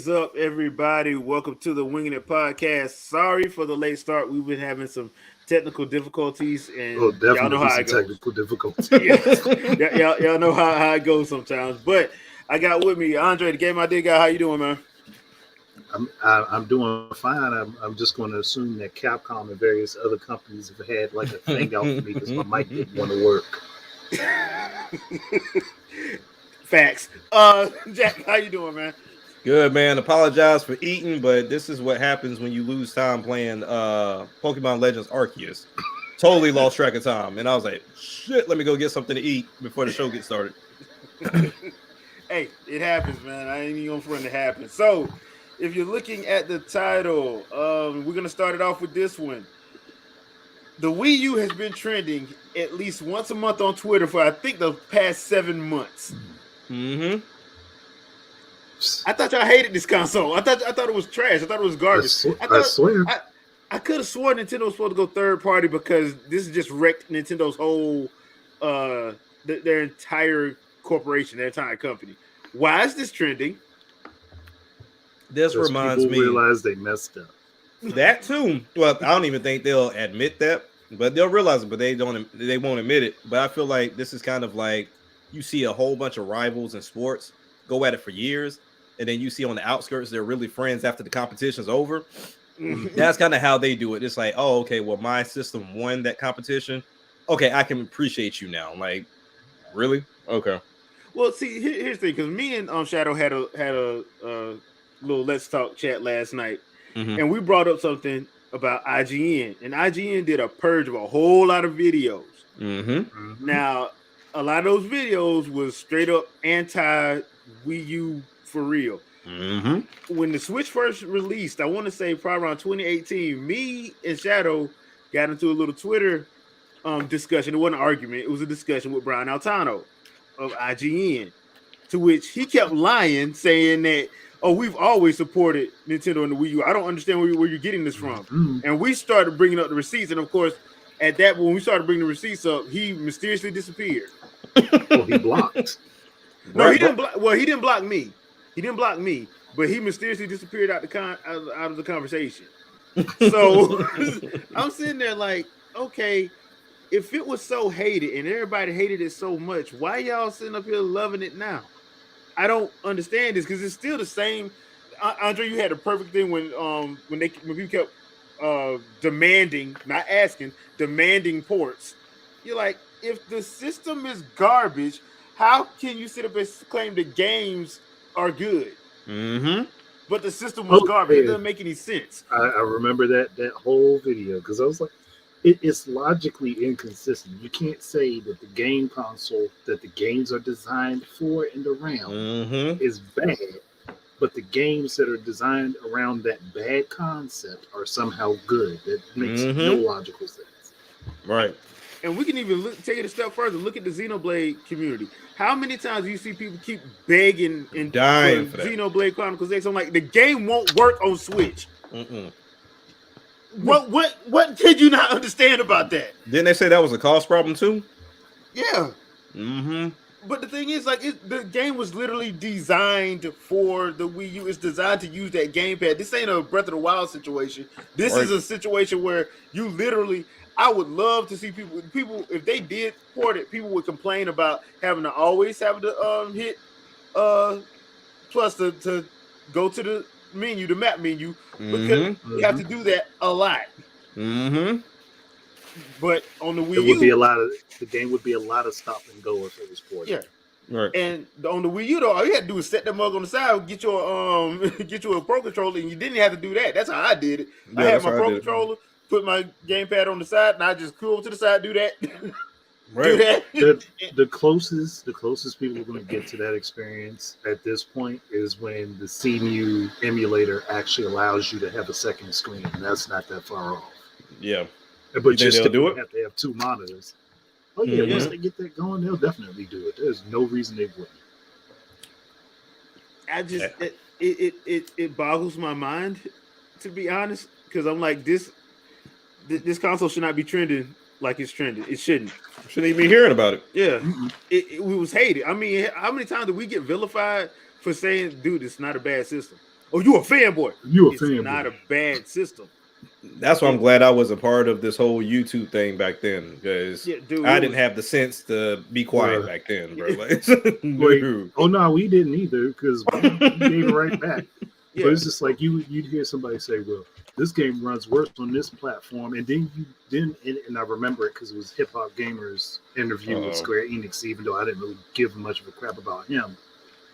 is up, everybody? Welcome to the Wingin podcast. Sorry for the late start. We've been having some technical difficulties, Oh, and y'all know definitely how some it goes. technical difficulties. Yeah, y'all know how it goes sometimes. But I got with me Andre, the game idea guy. How you doing, man? I'm doing fine. I'm just going to assume that Capcom and various other companies have had like a thing out for me because my mic didn't want to work. Facts. Jack, how you doing, man? Good, man. Apologize for eating, but this is what happens when you lose time playing Pokemon Legends Arceus. Totally lost track of time, and I was like, "Shit, let me go get something to eat before the show gets started." Hey, it happens, man. I ain't even gonna front it happens. So, if you're looking at the title, we're gonna start it off with this one. The Wii U has been trending at least once a month on Twitter for I think the past 7 months. Mm-hmm. I thought y'all hated this console. I thought it was trash. I thought it was garbage. I swear. I could have sworn Nintendo was supposed to go third party because this just wrecked Nintendo's whole their entire corporation, their entire company. Why is this trending? This reminds people me. Realize they messed up. That too. Well, I don't even think they'll admit that, but they'll realize it. But they don't. They won't admit it. But I feel like this is kind of like you see a whole bunch of rivals in sports go at it for years, and then you see on the outskirts they're really friends after the competition's over. That's kind of how they do it. It's like, oh, okay, well, my system won that competition. Okay, I can appreciate you now. Like, really? Okay. Well, see, here's the thing, because me and Shadow had a little Let's Talk chat last night, and we brought up something about IGN, and IGN did a purge of a whole lot of videos. Now, a lot of those videos was straight up anti Wii U for real. When the Switch first released, I want to say probably around 2018, me and Shadow got into a little Twitter discussion. It wasn't an argument. It was a discussion with Brian Altano of IGN, to which he kept lying, saying that, oh, we've always supported Nintendo and the Wii U. I don't understand where you're getting this from. And we started bringing up the receipts. And, of course, at that, when we started bringing the receipts up, he mysteriously disappeared. Well, he blocked. No, he didn't. He didn't block me. He didn't block me, but he mysteriously disappeared out of the conversation. So I'm sitting there like, okay, if it was so hated and everybody hated it so much, why y'all sitting up here loving it now? I don't understand this because it's still the same. Andre, you had a perfect thing when people kept demanding, not asking, demanding ports. You're like, if the system is garbage, how can you sit up and claim the games are good? But the system was garbage. It doesn't make any sense. I remember that whole video because I was like, it's logically inconsistent. You can't say that the game console that the games are designed for and around is bad, but the games that are designed around that bad concept are somehow good. That makes no logical sense. Right. And we can even take it a step further. Look at the Xenoblade community. How many times do you see people keep begging and dying for Xenoblade Chronicles X? I'm like, the game won't work on Switch. What did you not understand about that? Didn't they say that was a cost problem too? Yeah. But the thing is, like, the game was literally designed for the Wii U. It's designed to use that gamepad. This ain't a Breath of the Wild situation. This is a situation where you literally. I would love to see people if they did port it, people would complain about having to always have to hit plus to go to the menu, the map menu, because you have to do that a lot. But on the Wii U, the game would be a lot of stop and go if it was ported. Yeah. Right. And on the Wii U though, all you had to do is set that mug on the side, get you a Pro Controller, and you didn't have to do that. That's how I did it. Yeah, I had my Pro Controller, put my gamepad on the side, and I just cool to the side, do that. Right. Do that. The closest people are going to get to that experience at this point is when the CMU emulator actually allows you to have a second screen, and that's not that far off. Yeah. But you still have to have two monitors. Oh yeah, once they get that going, they'll definitely do it. There's no reason they wouldn't. I just it boggles my mind, to be honest, because I'm like, this console should not be trending like it's trending. It shouldn't. Shouldn't even be hearing about it. Yeah, we was hated. I mean, how many times did we get vilified for saying, "Dude, it's not a bad system," oh, you a fanboy. It's not a bad system. That's why I'm glad I was a part of this whole YouTube thing back then, because I didn't have the sense to be quiet back then, bro. Oh no, we didn't either, because we gave it right back. Yeah. But it's just like you'd hear somebody say, "Well, this game runs worse on this platform," and then and I remember it because it was Hip Hop Gamer's interview with Square Enix, even though I didn't really give much of a crap about him.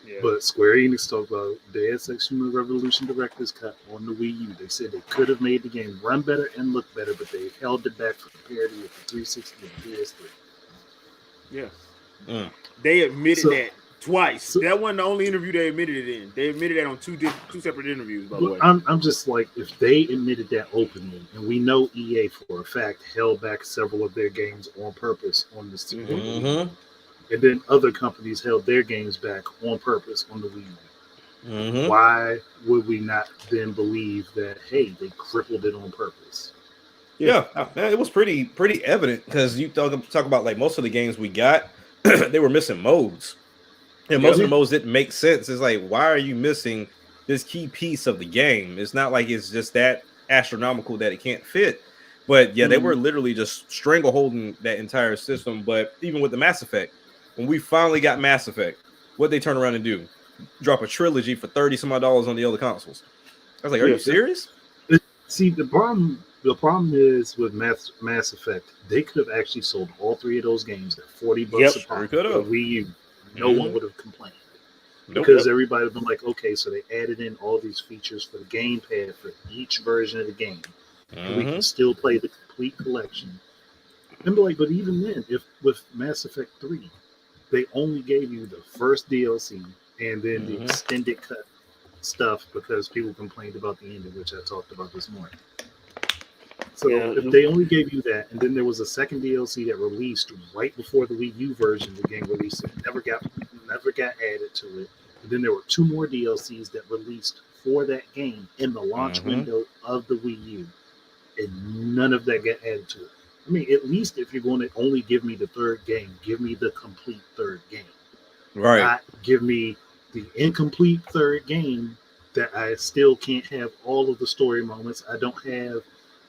Yeah. But Square Enix talked about Deus Ex Human Revolution Director's Cut on the Wii U. They said they could have made the game run better and look better, but they held it back for parity with the 360 and PS3. Yeah. They admitted that twice. That wasn't the only interview they admitted it in. They admitted that on two separate interviews, by the way. I'm just like, if they admitted that openly, and we know EA for a fact held back several of their games on purpose on this and then other companies held their games back on purpose on the Wii U. Why would we not then believe that, hey, they crippled it on purpose? Yeah, it was pretty evident, because you talk about like most of the games we got, they were missing modes. And most of the modes didn't make sense. It's like, why are you missing this key piece of the game? It's not like it's just that astronomical that it can't fit. But yeah, they were literally just strangleholding that entire system. But even with the Mass Effect, when we finally got Mass Effect, what they turn around and do? Drop a trilogy for $30 some odd on the other consoles. I was like, are you serious? See, the problem is with Mass Effect, they could have actually sold all three of those games at $40 a pop for Wii U. No one would have complained. Because everybody would have been like, okay, so they added in all these features for the gamepad for each version of the game. And we can still play the complete collection. And be like, but even then, if with Mass Effect 3, they only gave you the first DLC and then the extended cut stuff because people complained about the ending, which I talked about this morning. So if they only gave you that, and then there was a second DLC that released right before the Wii U version of the game released, it never got added to it. And then there were two more DLCs that released for that game in the launch window of the Wii U, and none of that got added to it. I mean, at least if you're going to only give me the third game, give me the complete third game. Right. Not give me the incomplete third game that I still can't have all of the story moments. I don't have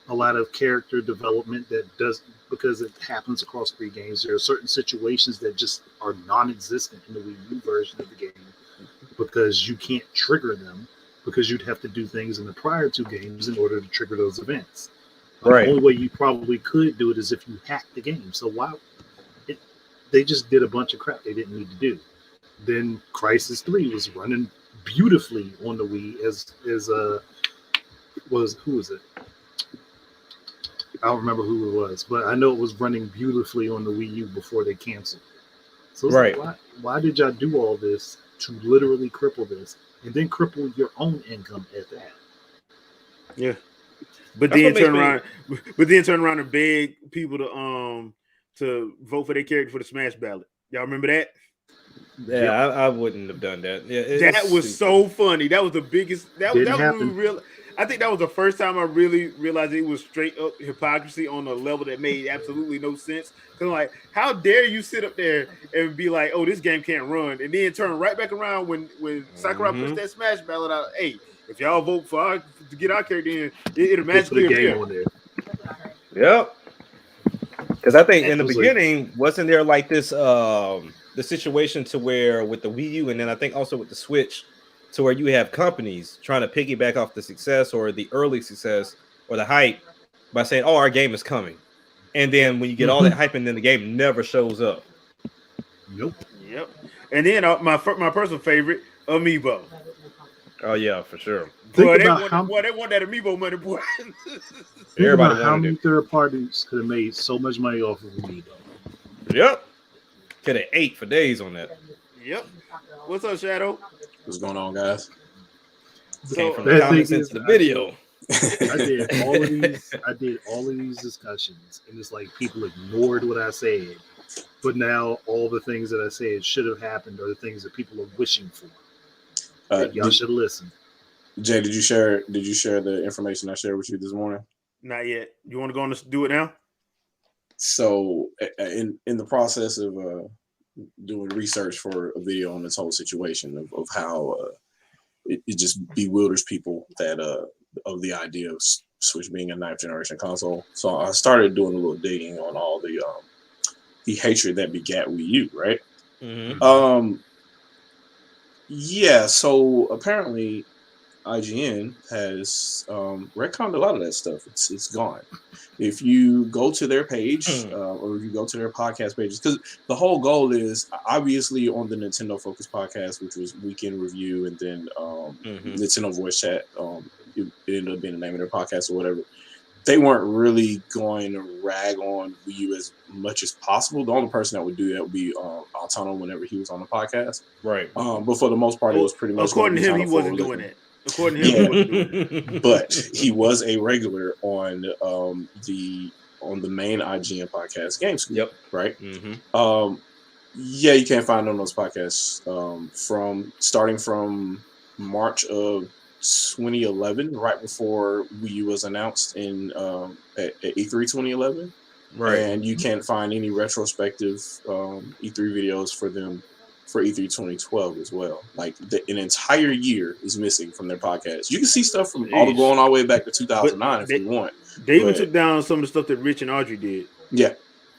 a lot of character development that does, because it happens across 3 games. There are certain situations that just are non-existent in the Wii U version of the game because you can't trigger them, because you'd have to do things in the prior 2 games in order to trigger those events. The only way you probably could do it is if you hack the game. So they just did a bunch of crap they didn't need to do. Then Crysis 3 was running beautifully on the Wii who was it? I don't remember who it was, but I know it was running beautifully on the Wii U before they canceled. So it's like, why did y'all do all this to literally cripple this, and then cripple your own income at that? Yeah. But then turn around and beg people to vote for their character for the Smash ballot. Y'all remember that? Yeah, I wouldn't have done that. Yeah, that was so funny. That was the biggest. That was when we I think that was the first time I really realized it was straight up hypocrisy on a level that made absolutely no sense. Because like, how dare you sit up there and be like, "Oh, this game can't run," and then turn right back around when Sakurai puts that Smash ballot out. Hey, if y'all vote to get our character in, it'll magically appear. Yep. Because I think in the beginning, wasn't there like this the situation to where with the Wii U, and then I think also with the Switch, to where you have companies trying to piggyback off the success or the early success or the hype by saying, "Oh, our game is coming," and then when you get all that hype, and then the game never shows up. Yep. And then my personal favorite, Amiibo. Oh yeah, for sure. Boy, they want that Amiibo money, boy. Everybody wanted how many third parties could have made so much money off of Amiibo? Yep. Could have ate for days on that. Yep. What's up, Shadow? What's going on, guys? Came from the comments into the video. I did all of these discussions, and it's like people ignored what I said. But now all the things that I said should have happened are the things that people are wishing for. Y'all should listen. Jay, did you share the information I shared with you this morning? Not yet. You want to go and do it now? So in the process of doing research for a video on this whole situation of how it just bewilders people that of the idea of Switch being a 9th generation console. So I started doing a little digging on all the hatred that begat Wii U, right? Mm-hmm. Yeah, so apparently IGN has retconned a lot of that stuff. It's gone. If you go to their page or if you go to their podcast pages, because the whole goal is obviously on the Nintendo Focus podcast, which was Weekend Review, and then Nintendo Voice Chat. It ended up being the name of their podcast or whatever. They weren't really going to rag on Wii U as much as possible. The only person that would do that would be Altano whenever he was on the podcast. Right. But for the most part, it was pretty much according to him, he wasn't doing it. According to him, he wasn't doing it. But he was a regular on the main IGN podcast, Game Scoop. Yep. Right. Mm-hmm. Yeah, you can't find on those podcasts starting from March of 2011, right before Wii U was announced in at E3 2011. Right. And you can't find any retrospective E3 videos for them for E3 2012 as well. Like an entire year is missing from their podcast. You can see stuff from going all the way back to 2009 if you want. They even took down some of the stuff that Rich and Audrey did. Yeah.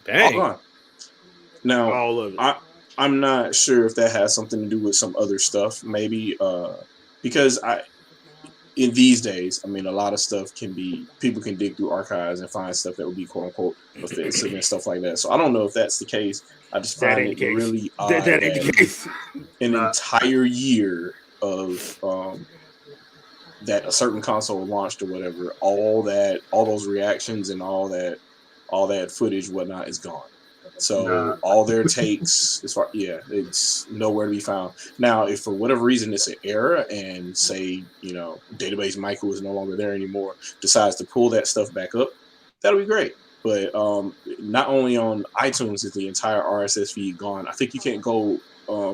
Dang. All gone. Now, all of it. I'm not sure if that has something to do with some other stuff, maybe because in these days, I mean, a lot of stuff people can dig through archives and find stuff that would be quote unquote offensive and stuff like that. So I don't know if that's the case. I just find it really odd that an entire year of that a certain console launched or whatever, all those reactions and all that footage, whatnot, is gone. So all their takes, it's nowhere to be found. Now, if for whatever reason it's an error and say, Database Michael is no longer there anymore, decides to pull that stuff back up, that'll be great. But not only on iTunes is the entire RSS feed gone. I think you can't go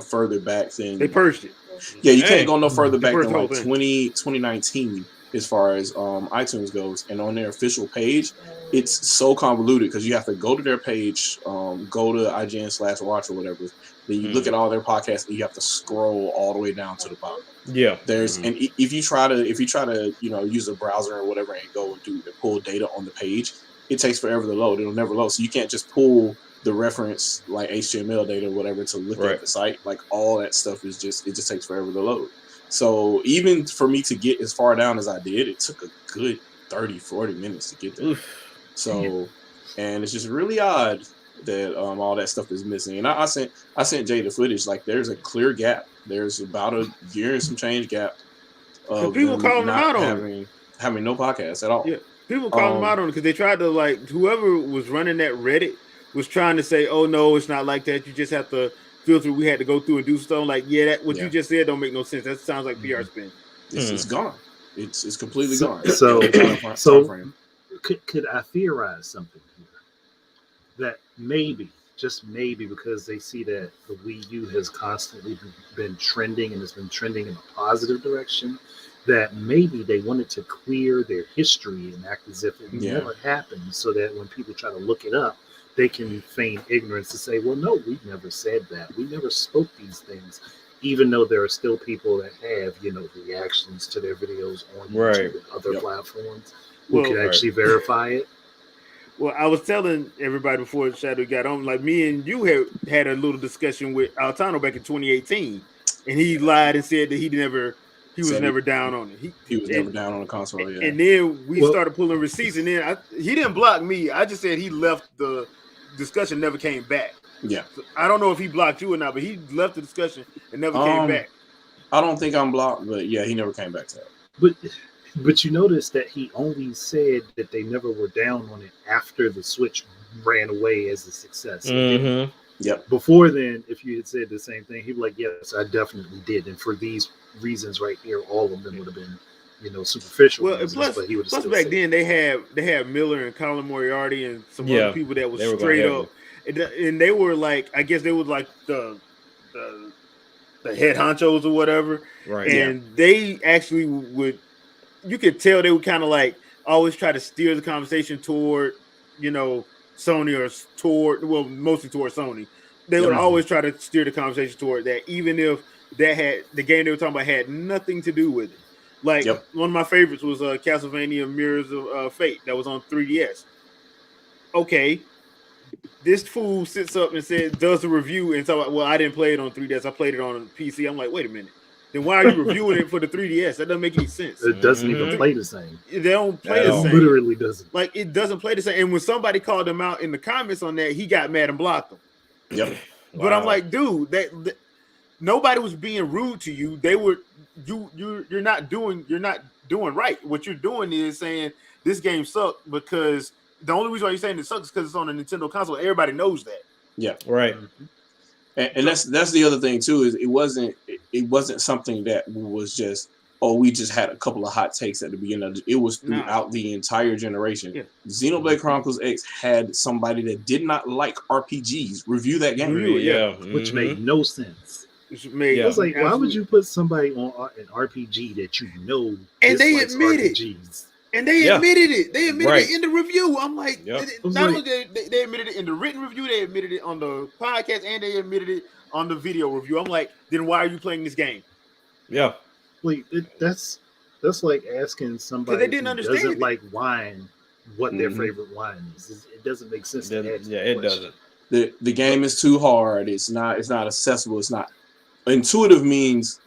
further back than... They purged it. Yeah, you can't go no further back than like 2019 as far as iTunes goes. And on their official page, it's so convoluted because you have to go to their page, go to IGN/watch or whatever. Then you look at all their podcasts and you have to scroll all the way down to the bottom. Yeah. And if you try to use a browser or whatever and go and pull data on the page, it takes forever to load. It'll never load. So you can't just pull the reference like HTML data or whatever to look at the site. Like all that stuff it just takes forever to load. So even for me to get as far down as I did, it took a good 30-40 minutes to get there. So, and it's just really odd that all that stuff is missing. And I sent Jay the footage. Like there's a clear gap. There's about a year and some change gap. Of people calling them out on having no podcast at all. Yeah, people calling them out on it because they tried to whoever was running that Reddit was trying to say, "Oh no, it's not like that. You just have to filter. We had to go through and do stuff." Like, what you just said don't make no sense. That sounds like PR spin. It's gone. It's completely gone. So could I theorize something here? That maybe, just maybe, because they see that the Wii U has constantly been trending and has been trending in a positive direction, that maybe they wanted to clear their history and act as if it never happened, so that when people try to look it up, they can feign ignorance to say, well, no, we never said that. We never spoke these things, even though there are still people that have, reactions to their videos on YouTube and other platforms who can actually verify it. Well, I was telling everybody before Shadow got on, like me and you had a little discussion with Altano back in 2018, and he lied and said that he was never down on it. He was never down on the console. Yeah. And then we started pulling receipts, and then he didn't block me. I just said he left the discussion, never came back. Yeah. So I don't know if he blocked you or not, but he left the discussion and never came back. I don't think I'm blocked, but yeah, he never came back to that. But you notice that he only said that they never were down on it after the Switch ran away as a success. Mm-hmm. Yep. Before then, if you had said the same thing, he'd be like, yes, I definitely did. And for these reasons right here, all of them would have been, superficial. Well, plus back then they had Miller and Colin Moriarty and some other people that was straight up. And they were like, I guess they were like the head honchos or whatever. Right. And they actually would, you could tell they would kind of like always try to steer the conversation toward, Sony or mostly toward Sony. They would always try to steer the conversation toward that, even if that had the game they were talking about had nothing to do with it. Like one of my favorites was Castlevania Mirrors of Fate that was on 3DS. Okay, this fool sits up and does a review and so well, I didn't play it on 3DS, I played it on PC. I'm like, wait a minute. Then why are you reviewing it for the 3DS? That doesn't make any sense. It doesn't even play the same. They don't play the same. It literally doesn't. Like it doesn't play the same. And when somebody called him out in the comments on that, he got mad and blocked them. Yep. But I'm like, dude, that nobody was being rude to you. They were you're not doing right. What you're doing is saying this game sucked because the only reason why you're saying it sucks is because it's on a Nintendo console. Everybody knows that. Yeah. Right. And that's the other thing too, is it wasn't something that was just, oh, we just had a couple of hot takes at the beginning of it. It was throughout the entire generation. Yeah. Xenoblade Chronicles X had somebody that did not like RPGs review that game. Which made no sense. I was like, why would you put somebody on an RPG that you know and they admit RPGs? And they admitted it. They admitted it in the review. I'm like, not only they admitted it in the written review, they admitted it on the podcast, and they admitted it on the video review. I'm like, then why are you playing this game? Yeah. Wait, that's like asking somebody they didn't understand doesn't like wine what their favorite wine is. It doesn't make sense. It doesn't. The game is too hard. It's not accessible. It's not intuitive. Means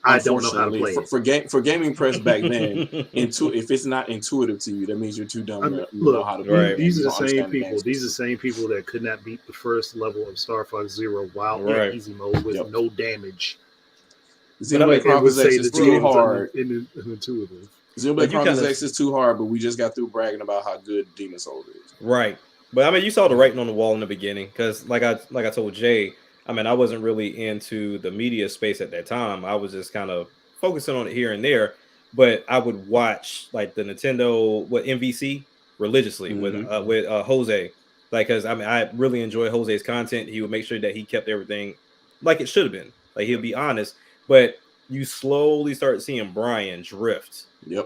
I don't know how to play it. For gaming press back then, if it's not intuitive to you, that means you're too dumb to know how to play it. These are the same people. These are the same people that could not beat the first level of Star Fox Zero while in easy mode with no damage. Xenoblade Chronicles X is too hard. Intuitive. Xenoblade Chronicles X is too hard, but we just got through bragging about how good Demon's Souls is. Right. But I mean, you saw the writing on the wall in the beginning, because like I told Jay, I mean, I wasn't really into the media space at that time. I was just kind of focusing on it here and there. But I would watch like the Nintendo MVC religiously with Jose, like, because I mean, I really enjoy Jose's content. He would make sure that he kept everything like it should have been. Like, he'll be honest. But you slowly start seeing Brian drift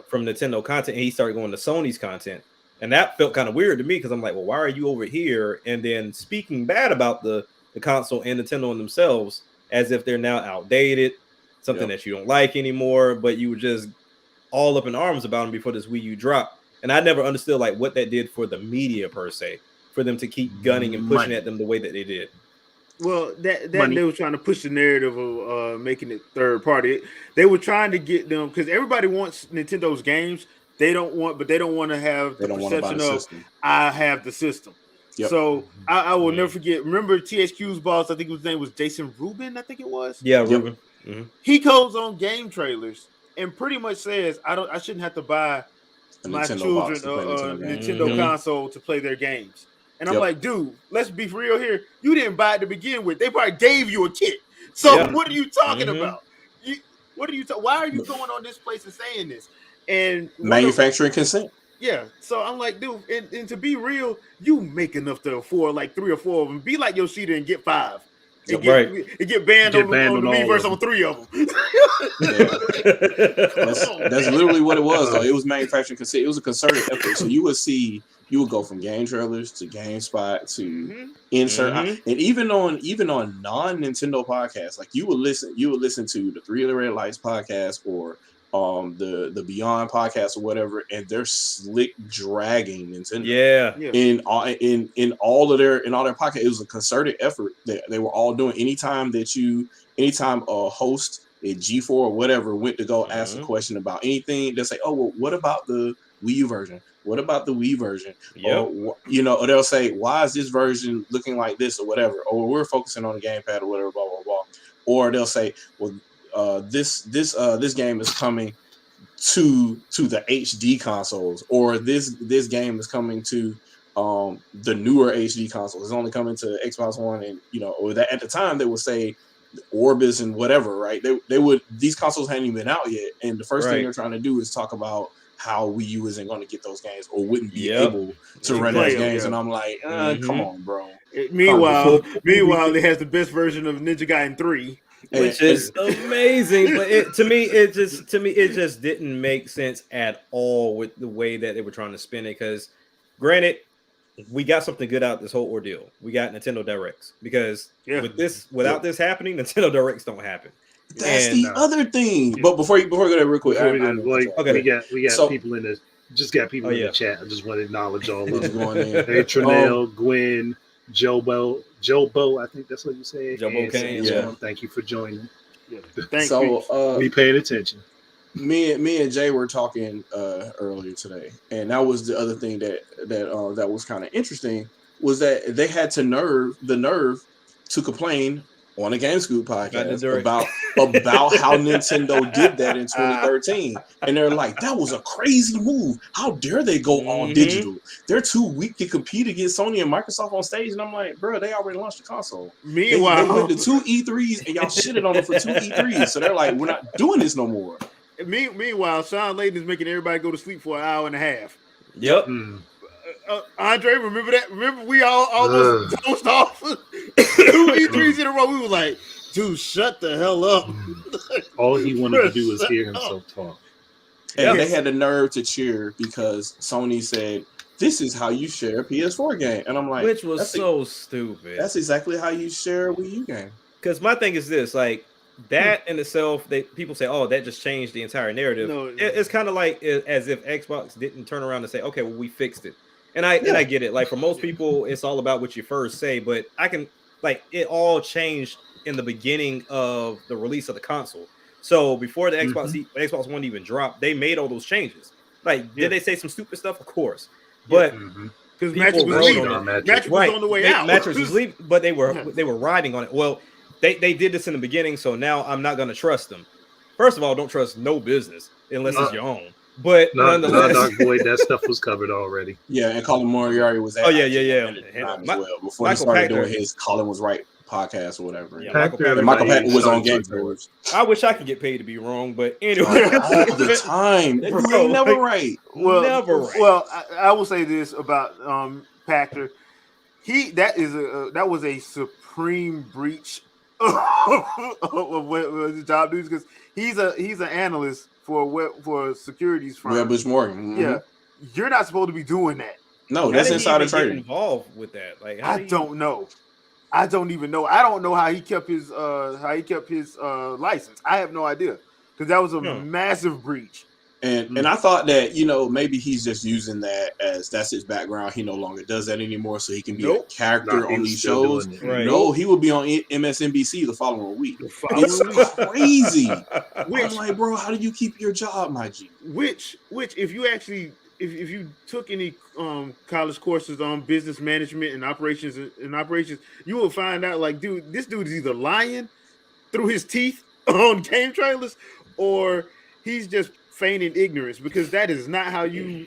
from Nintendo content, and he started going to Sony's content. And that felt kind of weird to me, because I'm like, well, why are you over here and then speaking bad about the console and Nintendo and themselves as if they're now outdated, something that you don't like anymore, but you were just all up in arms about them before this Wii U dropped. And I never understood like what that did for the media per se, for them to keep gunning and pushing at them the way that they did. Well, that they were trying to push the narrative of making it third party. They were trying to get them, because everybody wants Nintendo's games. They don't want to have the perception of I have the system. Yep. So I will never forget. Remember THQ's boss? I think his name was Jason Rubin. I think it was. Yeah, Rubin. Mm-hmm. He goes on game trailers and pretty much says, I shouldn't have to buy my children a Nintendo console to play their games. And I'm like, dude, let's be real here. You didn't buy it to begin with. They probably gave you a kit. So what are you talking about? Why are you going on this place and saying this? And manufacturing consent. Yeah. So I'm like, dude, and to be real, you make enough to afford like 3 or 4 of them. Be like Yoshida and get 5. And get banned on the Miiverse on 3 of them. That's literally what it was, though. It was manufacturing consent. It was a concerted effort. So you would go from game trailers to GameSpot to insert, and even on non-Nintendo podcasts, like you would listen to the 3 of the Red Lights podcast or the Beyond podcast or whatever, and they're slick dragging Nintendo. In all their podcasts, it was a concerted effort that they were all doing. Anytime a host at G4 or whatever went to go ask a question about anything, they'll say, "Oh, well, what about the Wii U version? What about the Wii version?" Or they'll say, "Why is this version looking like this?" or whatever. Or we're focusing on the gamepad or whatever, blah blah blah. Or they'll say, "Well, this game is coming to the HD consoles," or this game is coming to the newer HD consoles. It's only coming to Xbox One, and or that at the time they would say Orbis and whatever, right? These consoles hadn't even been out yet, and the first thing they're trying to do is talk about how Wii U isn't going to get those games or wouldn't be able to run those games, and I'm like, come on, bro. Meanwhile, it has the best version of Ninja Gaiden 3. Which is amazing, but to me it just didn't make sense at all with the way that they were trying to spin it. Because, granted, we got something good out of this whole ordeal. We got Nintendo Directs because without this happening, Nintendo Directs don't happen. That's the other thing. But before you go there, real quick, we got people in the in the chat. I just want to acknowledge all of them. Hey, Trinell, Gwen, Jobo, I think that's what you said. Jobo Kane, thank you for joining. Yeah. Thank you. We paying attention. Me and Jay were talking earlier today, and that was the other thing that was kind of interesting was that they had the nerve to complain on a Game Scoop podcast about how Nintendo did that in 2013, and they're like, that was a crazy move. How dare they go all digital? They're too weak to compete against Sony and Microsoft on stage. And I'm like, bro, they already launched the console. Meanwhile, they went to 2 E3s and y'all shitted on them for 2 E3s. So they're like, we're not doing this no more. Meanwhile, Sean Layden is making everybody go to sleep for an hour and a half. Yep. Andre, remember that? Remember we all almost dozed off 2 E3s in a row. We were like, dude, shut the hell up. All he wanted to do was hear himself talk. And they had the nerve to cheer because Sony said, this is how you share a PS4 game. And I'm like, which was so stupid. That's exactly how you share a Wii U game. Because my thing is this, like, that in itself, people say, oh, that just changed the entire narrative. No, it's kind of like as if Xbox didn't turn around and say, okay, well, we fixed it. And I get it. Like, for most people, it's all about what you first say. But I can, like, it all changed in the beginning of the release of the console. So before the Xbox One even dropped, they made all those changes. Like, did they say some stupid stuff? Of course. But because Mattress was leaving. Mattress was on the way out. Mattress was leaving, but they were riding on it. Well, they did this in the beginning, so now I'm not going to trust them. First of all, don't trust no business unless it's your own. But nonetheless, Boyd, that stuff was covered already. Yeah, and Colin Moriarty was at well. Before he started doing his Colin Was Right podcast or whatever. Yeah, Michael Patton was on Game Awards. I wish I could get paid to be wrong, but anyway, all the time, bro, never right. Well, never right. Well, I will say this about Pachter. That was a supreme breach of what the job duties because he's an analyst for securities firm. Yeah, Bush Morgan. Yeah, you're not supposed to be doing that. No, that's insider trading. Involved with that, like I don't know. I don't even know. I don't know how he kept his license. I have no idea because that was a massive breach. And I thought that maybe he's just using that as that's his background. He no longer does that anymore, so he can be a character on these shows. Right. No, he would be on MSNBC the following week. It's crazy. I'm like, bro, how do you keep your job, my G? Which if you actually if you took any college courses on business management and operations, you will find out like, dude, this dude is either lying through his teeth on game trailers or he's just feigning ignorance because that is not how you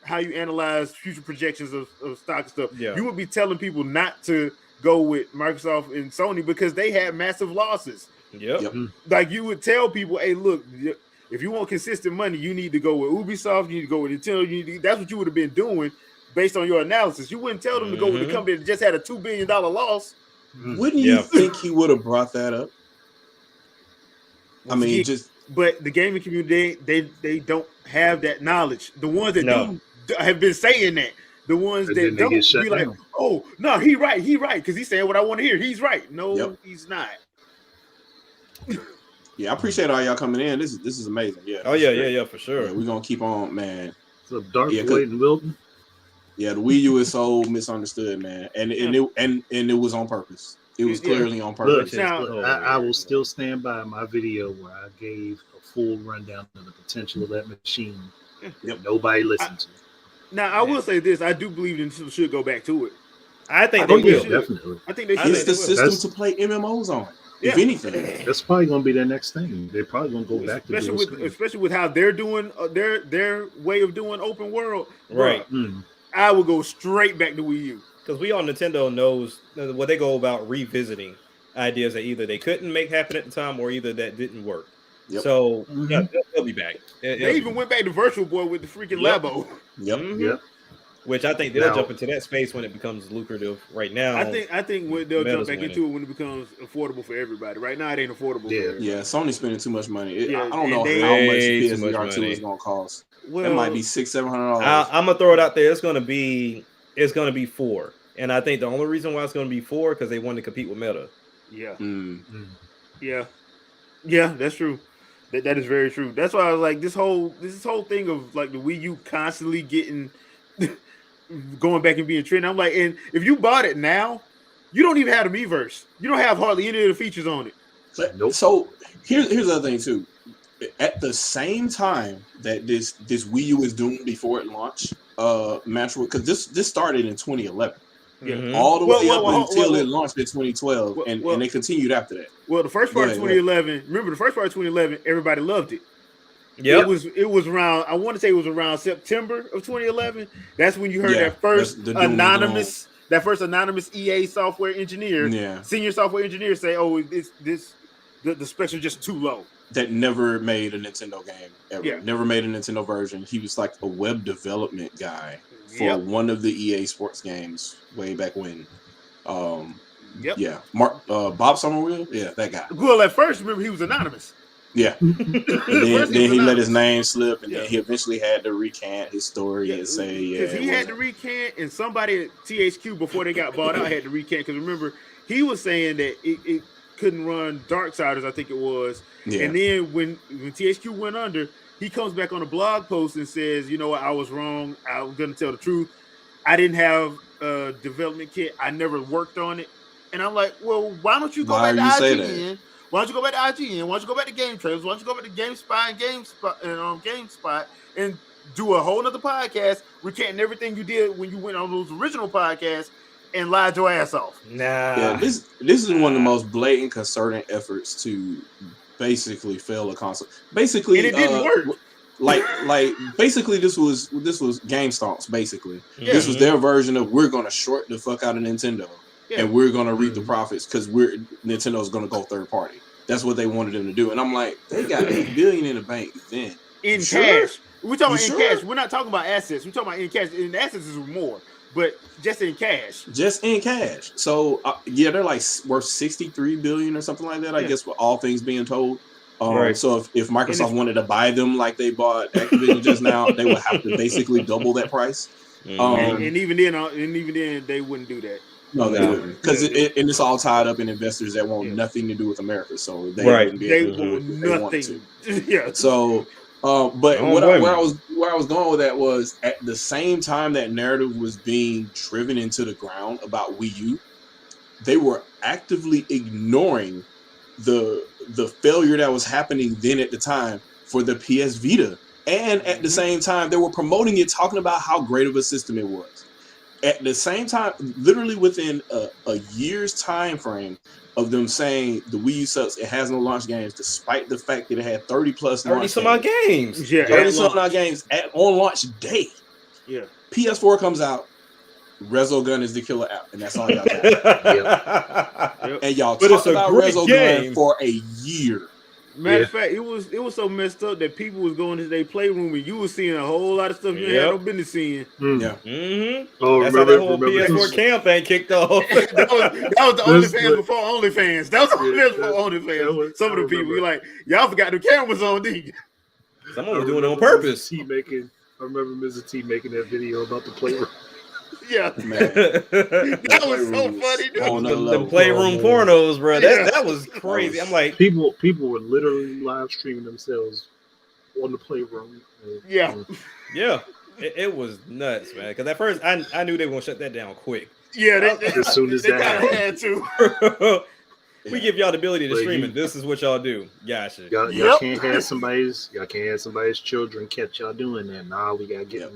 analyze future projections of stock and stuff. Yeah. You would be telling people not to go with Microsoft and Sony because they had massive losses. Yep. Like you would tell people, hey, look, if you want consistent money, you need to go with Ubisoft, you need to go with Nintendo. That's what you would have been doing based on your analysis. You wouldn't tell them to go with the company that just had a $2 billion loss. Wouldn't you think he would have brought that up? I mean, but the gaming community, they don't have that knowledge. The ones that do have been saying that. The ones that don't be like, oh, no, he right, because he's saying what I want to hear. He's right. No, he's not. Yeah, I appreciate all y'all coming in. This is amazing. Yeah. Oh, yeah, for sure. Yeah, we're going to keep on, man. So Dark Boyd and Wilton. Yeah, the Wii U is so misunderstood, man. And it was on purpose. It was clearly on purpose. Look, now, I will still stand by my video where I gave a full rundown of the potential of that machine. Nobody listened to. Now, I will say this. I do believe Nintendo should go back to it. I think they will. Definitely. I think they should. It's the system to play MMOs on. If anything. That's probably going to be their next thing. They're probably going to go back to especially with how they're doing their way of doing open world. Right. I will go straight back to Wii U. Because we all Nintendo knows what they go about revisiting ideas that either they couldn't make happen at the time or either that didn't work. Yep. So they'll be back. They even went back to Virtual Boy with the freaking Labo. Yep. Which I think they'll jump into that space when it becomes lucrative. Right now, I think they'll jump back into it when it becomes affordable for everybody. Right now, it ain't affordable. Yeah, Sony's spending too much money. I don't know how much PSVR 2 is going to cost. Well, it might be $600-$700. I'm gonna throw it out there. It's going to be it's going to be 4. And I think the only reason why it's going to be 4 because they want to compete with Meta. Yeah. Mm. Yeah. Yeah, that's true. That is very true. That's why I was like this whole thing of like the Wii U constantly getting going back and being trending. I'm like, and if you bought it now, you don't even have the Miiverse. You don't have hardly any of the features on it. Nope. So here's the other thing too. At the same time that this Wii U is doomed before it launched, because this started in 2011. Yeah. All the way up until it launched in 2012, and they continued after that. Well, the first part of 2011. Remember, the first part of 2011, everybody loved it. Yeah, it was around. I want to say it was around September of 2011. That's when you heard that first anonymous EA software engineer, senior software engineer, say, "Oh, the specs are just too low." That never made a Nintendo game ever. Yeah. Never made a Nintendo version. He was like a web development guy for one of the EA sports games way back when. Yeah. Bob Summerville? Yeah, that guy. Well, at first, remember, he was anonymous. Yeah. And then he let his name slip, and then he eventually had to recant his story and say, because he had to recant, and somebody at THQ, before they got bought out, had to recant. Because remember, he was saying that it couldn't run Darksiders, I think it was. Yeah. And then when THQ went under, he comes back on a blog post and says, you know what, I was wrong. I'm going to tell the truth. I didn't have a development kit. I never worked on it. And I'm like, well, why don't you go back to IGN? Why don't you go back to IGN? Why don't you go back to Game Trailers? Why don't you go back to GameSpot and GameSpot and do a whole nother podcast recanting everything you did when you went on those original podcasts and lied your ass off? Nah. Yeah, this is one of the most blatant, concerted efforts to basically fail a console. Basically, and it didn't work. Like basically, this was Game Stomps. Basically, this was their version of we're gonna short the fuck out of Nintendo. And we're gonna reap the profits because Nintendo's gonna go third party. That's what they wanted them to do. And I'm like, they got $8 billion in the bank then. In cash. We're talking about in cash. We're not talking about assets. We're talking about in cash. In assets is more, but just in cash. Just in cash. So they're like worth $63 billion or something like that. I guess with all things being told. Right. So if Microsoft wanted to buy them like they bought Activision just now, they would have to basically double that price. And even then, they wouldn't do that. No, they wouldn't, because it's all tied up in investors that want nothing to do with America, so they wouldn't be able to do it if they wanted to. Yeah. So, but where I was going with that was at the same time that narrative was being driven into the ground about Wii U, they were actively ignoring the failure that was happening then at the time for the PS Vita, and at the same time they were promoting it, talking about how great of a system it was. At the same time, literally within a year's time frame of them saying the Wii U sucks, it has no launch games, despite the fact that it had 30 some odd games. Yeah, 30 some odd games on launch day. Yeah. PS4 comes out, Resogun is the killer app, and that's all y'all got. And y'all talked about Resogun for a year. Matter of fact, it was so messed up that people was going to their playroom and you was seeing a whole lot of stuff you had no business seeing. Yeah. Oh, that's how the whole PS4 campaign kicked off. that was the OnlyFans before OnlyFans. That was the OnlyFans before OnlyFans. Some of the people, you're like, y'all forgot the cameras on, didn't you? Someone was doing it on purpose. I remember Mrs. T making that video about the playroom. Yeah, man. That was so funny, dude. The playroom pornos, bro. That was crazy. I'm like, people were literally live streaming themselves on the playroom. Yeah. It was nuts, man. Because at first, I knew they were gonna shut that down quick. Yeah, as soon as that happened. Had to. We give y'all the ability to stream it. This is what y'all do. Gotcha. Y'all can't have somebody's children catch y'all doing that. Nah, we gotta get.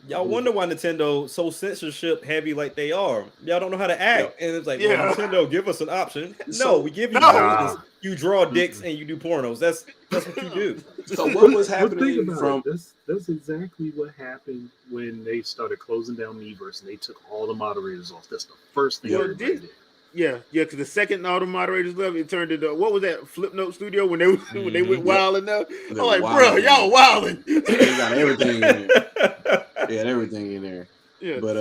Y'all wonder why Nintendo so censorship heavy like they are. Y'all don't know how to act, and it's like, well, Nintendo, give us an option. No, we give you options. You draw dicks and you do pornos. That's what you do. So what was happening from? That's exactly what happened when they started closing down Miiverse and they took all the moderators off. That's the first thing they did. Yeah, because the second all the moderators left, it turned into what was that Flipnote Studio when they went wild enough? I'm like, bro, y'all wilding. They got everything in there. They had everything in there. Yeah, but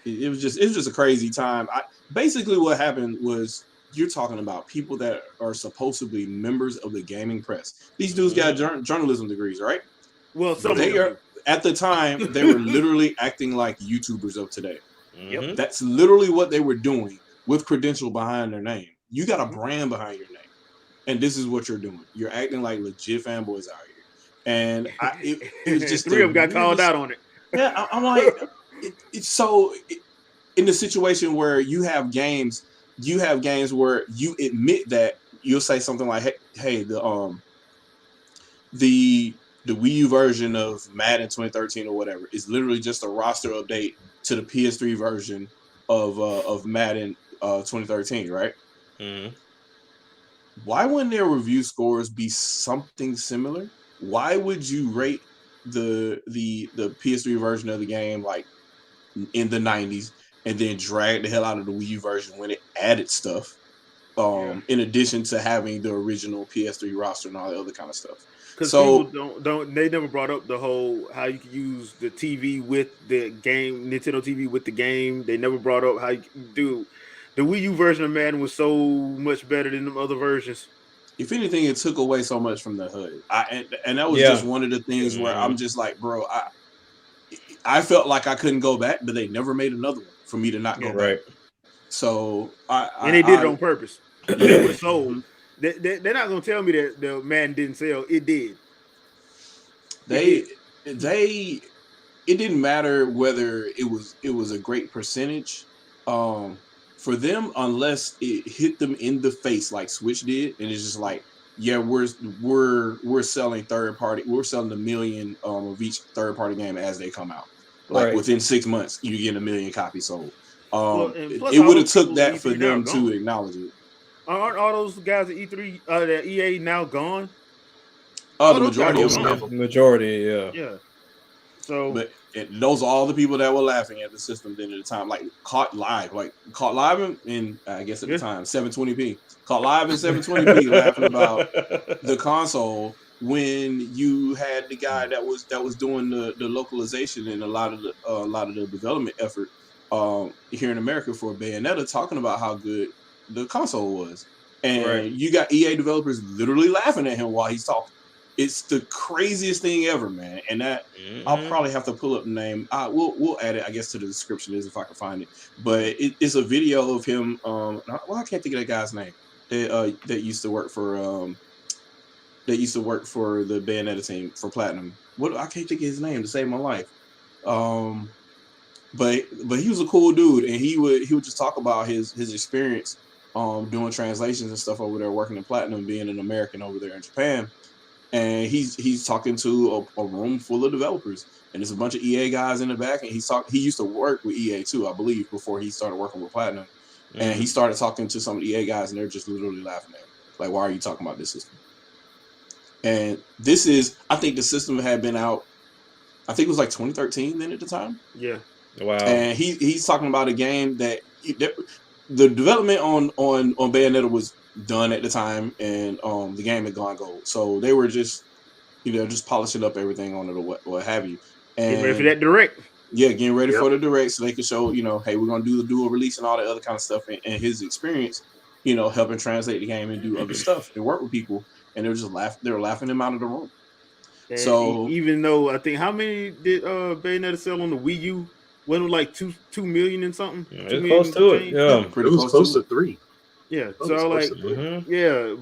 it was just a crazy time. Basically what happened was you're talking about people that are supposedly members of the gaming press. These dudes got journalism degrees, right? Well, at the time, they were literally acting like YouTubers of today. Yep. That's literally what they were doing with credential behind their name. You got a brand behind your name, and this is what you're doing. You're acting like legit fanboys out here, and it was just 3 of them got called out on it. Yeah, I'm like, it's so in the situation where you have games where you admit that you'll say something like, "Hey, the Wii U version of Madden 2013 or whatever is literally just a roster update to the PS3 version of Madden 2013, right?" Mm-hmm. Why wouldn't their review scores be something similar? Why would you rate the PS3 version of the game like in the 90s and then drag the hell out of the Wii U version when it added stuff? In addition to having the original PS3 roster and all the other kind of stuff. Because people don't they never brought up the whole how you can use the TV with the game, Nintendo TV with the game. They never brought up how you can do the Wii U version of Madden was so much better than the other versions. If anything, it took away so much from the hood. And that was just one of the things where I'm just like, bro, I felt like I couldn't go back, but they never made another one for me to not go back. So and they did it on purpose. It was sold. They're not gonna tell me that the Madden didn't sell. It did. It didn't matter whether it was a great percentage for them, unless it hit them in the face like Switch did, and it's just like, yeah, we're selling third party, we're selling 1 million of each third party game as they come out. Like within 6 months, you get 1 million copies sold. It would have took that for them to acknowledge it. Aren't all those guys at E3 at EA now gone? The majority of them. Majority, yeah. So, but those are all the people that were laughing at the system then at the time, like caught live in I guess at the time 720p, caught live in 720p, laughing about the console when you had the guy that was doing the localization and a lot of the development effort here in America for Bayonetta, talking about how good the console was, and you got EA developers literally laughing at him while he's talking. It's the craziest thing ever, man. And that I'll probably have to pull up the name. We'll add it, I guess, to the description if I can find it. But it's a video of him. I can't think of that guy's name. That used to work for the Bayonetta team for Platinum. I can't think of his name to save my life. But he was a cool dude, and he would just talk about his experience doing translations and stuff over there, working in Platinum, being an American over there in Japan. And he's talking to a room full of developers, and there's a bunch of EA guys in the back. And he used to work with EA too, I believe, before he started working with Platinum. Mm-hmm. And he started talking to some of the EA guys, and they're just literally laughing at him, like, "Why are you talking about this system?" And this is, I think the system had been out, I think it was like 2013 then at the time. Yeah. Wow. And he's talking about a game that the development on Bayonetta was done at the time, and the game had gone gold, so they were just polishing up everything on it or what have you, and getting ready for that direct. Getting ready for the direct so they could show, hey, we're gonna do the dual release and all that other kind of stuff, and his experience, helping translate the game and do other stuff and work with people, and they were laughing him out of the room. And so even though I think, how many did Bayonetta sell on the Wii U? Wasn't it like 2 million and something? It's close to it. Yeah, it was close to 3. Yeah, so like,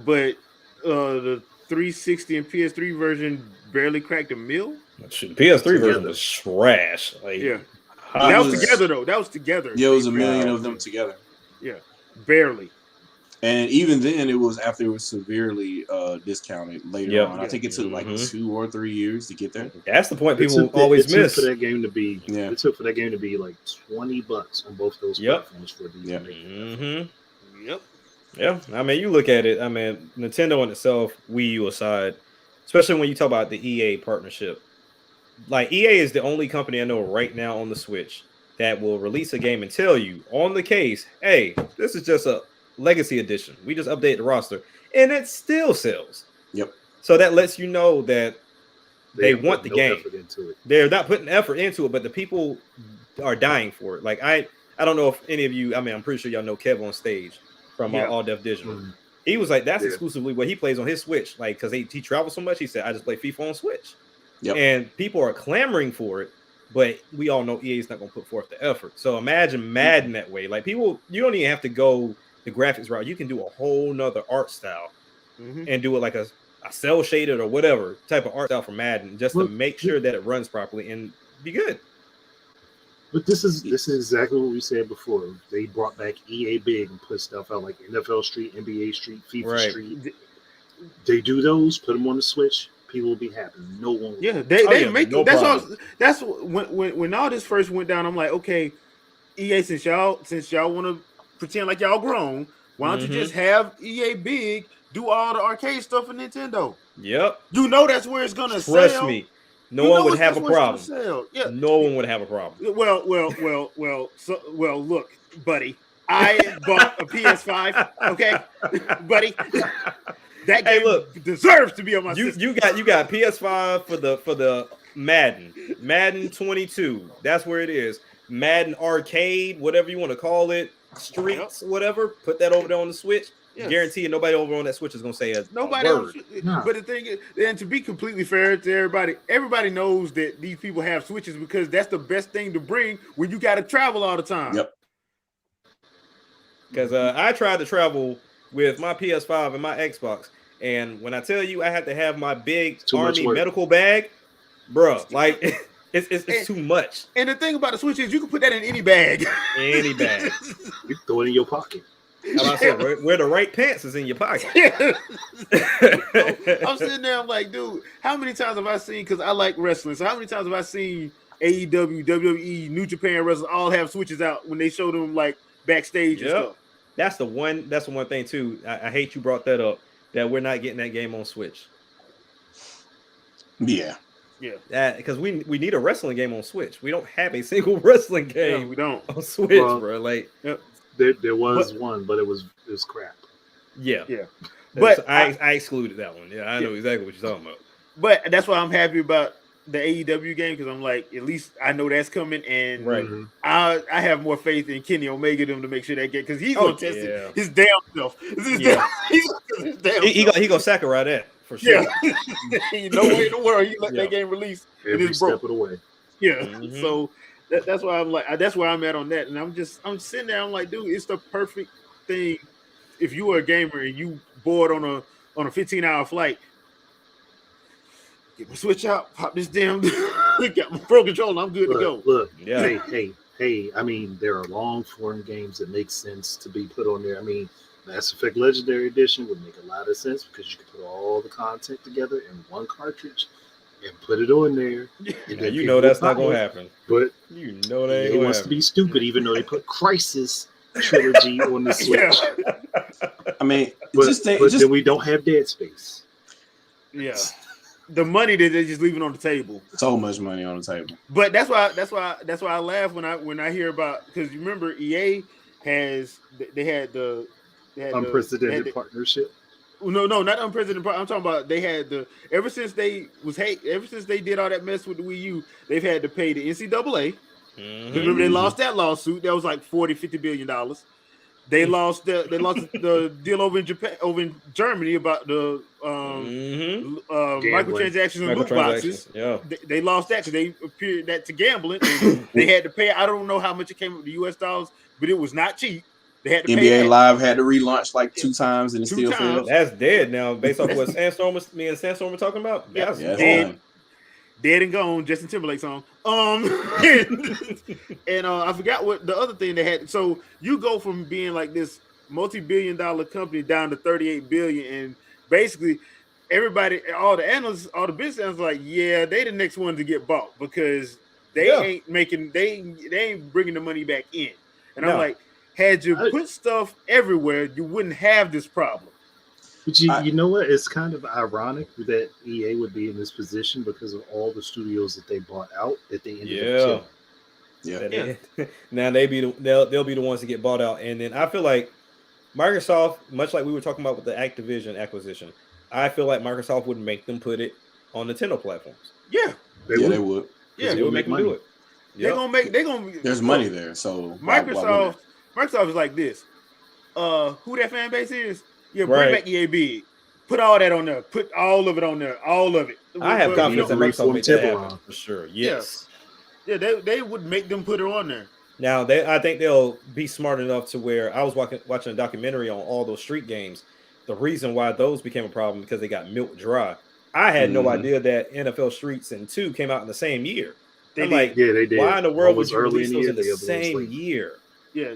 but the 360 and PS3 version barely cracked 1 million. The PS3 version was trash. Like, that was together though. That was together. Yeah, it was 1 million of them together. Yeah, barely. And even then, it was after it was severely discounted later on. I think it took like 2 or 3 years to get there. That's the point people always miss. It took for that game to be, it took for that game to be like $20 on both those platforms for the Yeah, I mean, you look at it. I mean, Nintendo in itself, Wii U aside, especially when you talk about the EA partnership. Like, EA is the only company I know right now on the Switch that will release a game and tell you on the case, hey, this is just a Legacy Edition. We just update the roster, and it still sells. Yep. So that lets you know that they want the game. They're not putting effort into it, but the people are dying for it. Like, I don't know if any of you, I mean, I'm pretty sure y'all know Kev on stage from All Def Digital. Mm-hmm. He was like, that's exclusively what he plays on his Switch. Like, because he travels so much, he said, I just play FIFA on Switch. and people are clamoring for it. But we all know EA is not going to put forth the effort. So imagine Madden that way. Like people, you don't even have to go the graphics route. You can do a whole nother art style and do it like a cell shaded or whatever type of art style for Madden, just to make sure that it runs properly and be good. But this is exactly what we said before. They brought back EA Big and put stuff out like NFL Street, NBA Street, FIFA Street. They do those, put them on the Switch. People will be happy. No one. Yeah, they make no problem. That's when all this first went down. I'm like, okay, EA, since y'all want to pretend like y'all grown, why don't you just have EA Big do all the arcade stuff for Nintendo? Yep. You know that's where it's gonna sell. Trust me. No one would have a problem. Yeah. No one would have a problem. Well. Look, buddy, I bought a PS5. Okay, buddy. That game deserves to be on my system. You got PS5 for the Madden 22. That's where it is. Madden Arcade, whatever you want to call it, Streets, whatever. Put that over there on the Switch. Yes. Guarantee you, nobody over on that Switch is gonna say a word. But the thing is, and to be completely fair to everybody knows that these people have Switches because that's the best thing to bring when you got to travel all the time. Yep. Because I tried to travel with my PS5 and my Xbox, and when I tell you I had to have my big Army medical bag, bro, like it's too much. And the thing about the Switch is you can put that in any bag. Any bag. You throw it in your pocket. How I said, wear the right pants is in your pocket. I'm sitting there, I'm like, dude, how many times have I seen? Because I like wrestling. So how many times have I seen AEW, WWE, New Japan wrestlers all have Switches out when they show them like backstage and stuff? That's the one thing too. I hate you brought that up. That we're not getting that game on Switch. Yeah. Because we need a wrestling game on Switch. We don't have a single wrestling game. No, we don't on Switch, bro. Like, there was one, but it was crap. Yeah. But so I excluded that one. Yeah, I know exactly what you're talking about. But that's why I'm happy about the AEW game because I'm like, at least I know that's coming, and I have more faith in Kenny Omega them to make sure that get because he's gonna test it his damn self. He gonna sack it right at for sure. Yeah. No way in the world he let that game release. Every step of the way. Yeah. So that's why I'm like that's where I'm at on that, and I'm sitting there. I'm like, dude, it's the perfect thing if you are a gamer and you bored on a 15-hour flight. Get my Switch out, pop this damn, got my Pro Controller, I'm good to go. Look, hey, I mean, there are long form games that make sense to be put on there. I mean, Mass Effect Legendary Edition would make a lot of sense because you could put all the content together in one cartridge and put it on there. And then you know that's not going to happen. But you know they wants to be stupid, even though they put Crisis Trilogy on the Switch. I mean, but then we don't have Dead Space. Yeah. The money that they're just leaving on the table. So much money on the table. But that's why I laugh when I hear about because you remember EA had the unprecedented partnership. No, not unprecedented. I'm talking about they had ever since they did all that mess with the Wii U, they've had to pay the NCAA. Remember they lost that lawsuit. That was like $40-50 billion. They lost the deal over in Japan, over in Germany about the microtransactions and loot boxes. Yeah, they lost that because they appeared that to gambling. They had to pay. I don't know how much it came up to US dollars, but it was not cheap. They had to NBA Live had to relaunch like 2 times and it still failed. That's dead now, based off what me and Sandstorm were talking about. That's dead and gone. Justin Timberlake song. And I forgot what the other thing they had. So you go from being like this multi-billion-dollar company down to $38 billion, and basically everybody, all the analysts, all the business analysts, are like, yeah, they the next one to get bought because they ain't making, they ain't bringing the money back in. And I'm like, had you put stuff everywhere, you wouldn't have this problem. But you know what? It's kind of ironic that EA would be in this position because of all the studios that they bought out that they ended up killing. Yeah. Now they'll be the ones to get bought out, and then I feel like Microsoft, much like we were talking about with the Activision acquisition, I feel like Microsoft would make them put it on Nintendo platforms. Yeah, they would. Yeah, they would make them do it. Yep. They're gonna. There's money there, so Microsoft is like this. Who that fan base is? Yeah, bring back EA Big. Put all that on there. Put all of it on there. All of it. I have confidence that Microsoft make that happen for sure. Yes. Yeah, they would make them put it on there. Now I think they'll be smart enough to where I was watching a documentary on all those street games. The reason why those became a problem because they got milk dry. I had no idea that NFL Streets and 2 came out in the same year. They did. Why in the world would you release those in the same year? Yeah.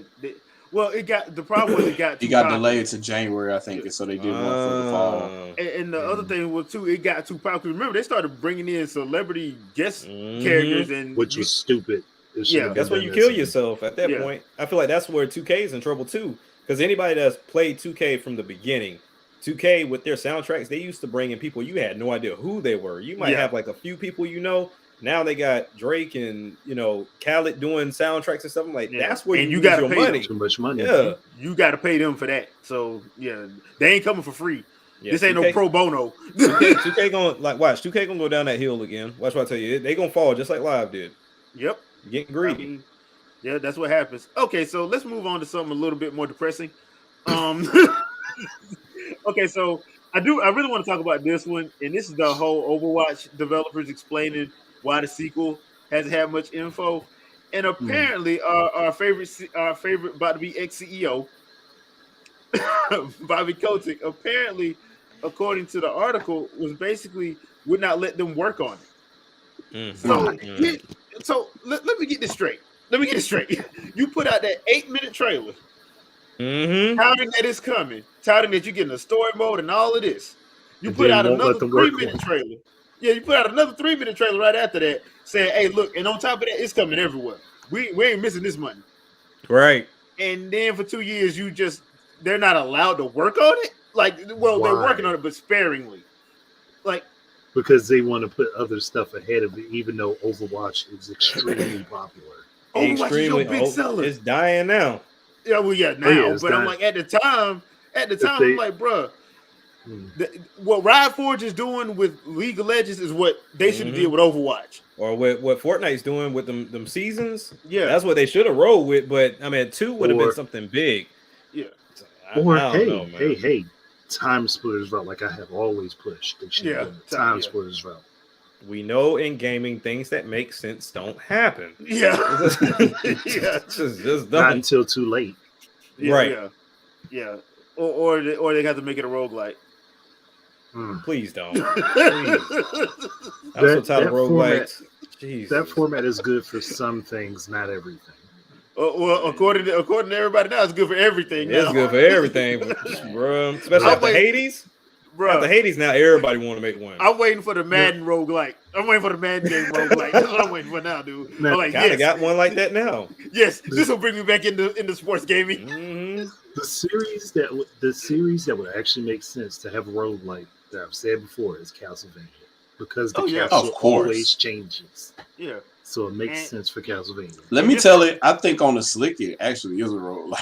It got the problem was it got delayed to January, I think, so they did one for the fall. And the other thing was too, it got too popular. Remember, they started bringing in celebrity guest characters, and which was stupid. That's when you kill yourself at that point. I feel like that's where 2K is in trouble too, because anybody that's played 2K from the beginning, 2K with their soundtracks, they used to bring in people you had no idea who they were. You might have like a few people you know. Now they got Drake and Khaled doing soundtracks and stuff. I'm like, that's where you got to pay money. Too much money. Yeah, you got to pay them for that. So they ain't coming for free. This ain't 2K, no pro bono. 2K gonna watch. 2K gonna go down that hill again. Watch what I tell you. They gonna fall just like Live did. Yep, you're getting greedy. That's what happens. Okay, so let's move on to something a little bit more depressing. Okay, so I really want to talk about this one, and this is the whole Overwatch developers explaining why the sequel hasn't had much info, and apparently our favorite about to be ex-CEO Bobby Kotick, apparently, according to the article, was basically would not let them work on it. So let me get this straight. You put out that 8-minute trailer, touting that it's coming, touting that you're getting a story mode and all of this. You put out another 3-minute trailer. Yeah, you put out another 3-minute trailer right after that, saying, "Hey, look," and on top of that, it's coming everywhere. We ain't missing this money, right? And then for 2 years, they're not allowed to work on it. They're working on it, but sparingly. Because they want to put other stuff ahead of it, even though Overwatch is extremely popular. Overwatch is your big seller. It's dying now. Yeah, well, now, but I'm like at the time, I'm like, bruh. What Riot Forge is doing with League of Legends is what they should have did with Overwatch, or what Fortnite's doing with them seasons. Yeah, that's what they should have rolled with. But I mean, 2 would have been something big. Yeah. Hey, Time Splitters route, like I have always pushed. Time Splitters route. We know in gaming things that make sense don't happen. Yeah, just not until too late. Yeah, yeah. Or they have to make it a roguelike. Please don't. Please. I'm so tired of roguelikes. That format is good for some things, not everything. Well, according to everybody now, it's good for everything. It's good for everything, bro. Especially after Hades. Bro, after Hades, now everybody want to make one. I'm waiting for the Madden roguelike. I'm waiting for the Madden game roguelike. That's what I'm waiting for now, dude. I'm like, kind of got one like that now. Yes, this will bring me back into sports gaming. The series that would actually make sense to have a roguelike that I've said before is Castlevania, because the castle always changes. Yeah. So it makes sense for Castlevania. Let me tell it. I think on the slick, it actually is a roguelike.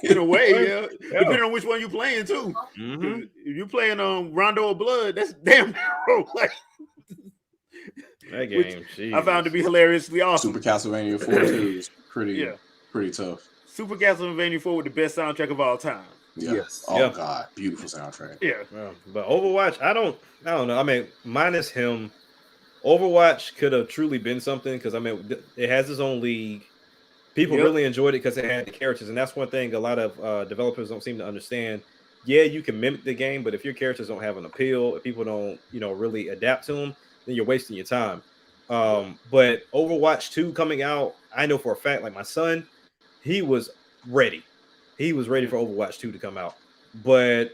In a way. Yeah. Depending on which one you're playing, too. If you're playing Rondo of Blood, that's damn roguelike. That game, I found to be hilariously awesome. Super Castlevania 4 is pretty tough. Super Castlevania 4 with the best soundtrack of all time. Yeah. Yes. Oh God, beautiful soundtrack. Yeah. But Overwatch, I don't know. I mean, minus him, Overwatch could have truly been something, because I mean, it has its own league. People really enjoyed it because it had the characters, and that's one thing a lot of developers don't seem to understand. Yeah, you can mimic the game, but if your characters don't have an appeal, if people don't, really adapt to them, then you're wasting your time. But Overwatch 2 coming out, I know for a fact, like my son, he was ready. He was ready for Overwatch 2 to come out. But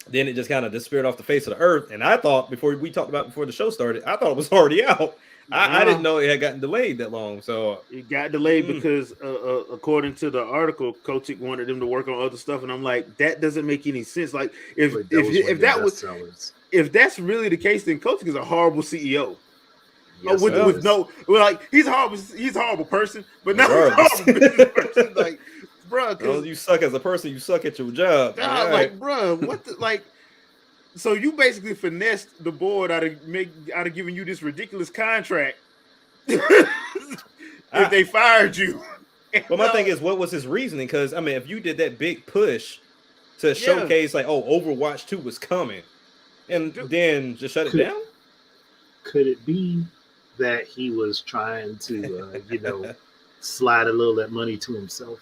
then it just kind of disappeared off the face of the earth. And I thought, before the show started, I thought it was already out. I didn't know it had gotten delayed that long. So it got delayed because, according to the article, Kotick wanted them to work on other stuff, and I'm like, that doesn't make any sense. Like, if that's really the case, then Kotick is a horrible CEO. Yes, he's a horrible person, but not a horrible business person. Like, bro, you suck as a person, you suck at your job. Like, bro, what the like? So you basically finessed the board out of giving you this ridiculous contract if they fired you. Well, my thing is, what was his reasoning? Because I mean, if you did that big push to showcase, like, Overwatch 2 was coming, and then just shut it down? Could it be that he was trying to, slide a little of that money to himself?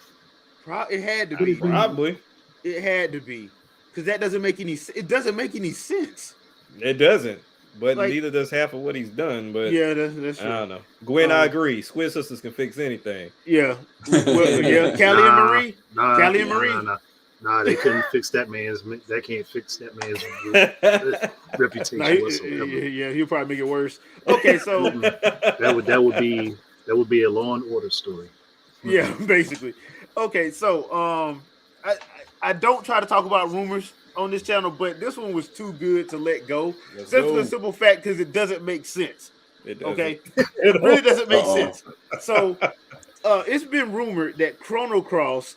It had to be. Probably. It had to be. Because that doesn't make any sense. It doesn't make any sense. It doesn't. But neither does half of what he's done. But yeah, that's true. I don't know. Gwen, I agree. Squid Sisters can fix anything. Yeah. Well, yeah. Callie and Marie. Callie and Marie. Nah, they couldn't fix that man's. That can't fix that man's reputation whatsoever. Yeah, he'll probably make it worse. Okay, so that would be a Law and Order story. Yeah, basically. Okay, so I don't try to talk about rumors on this channel, but this one was too good to let go. Just for the simple fact because it doesn't make sense. Okay, it really doesn't make sense. So it's been rumored that Chrono Cross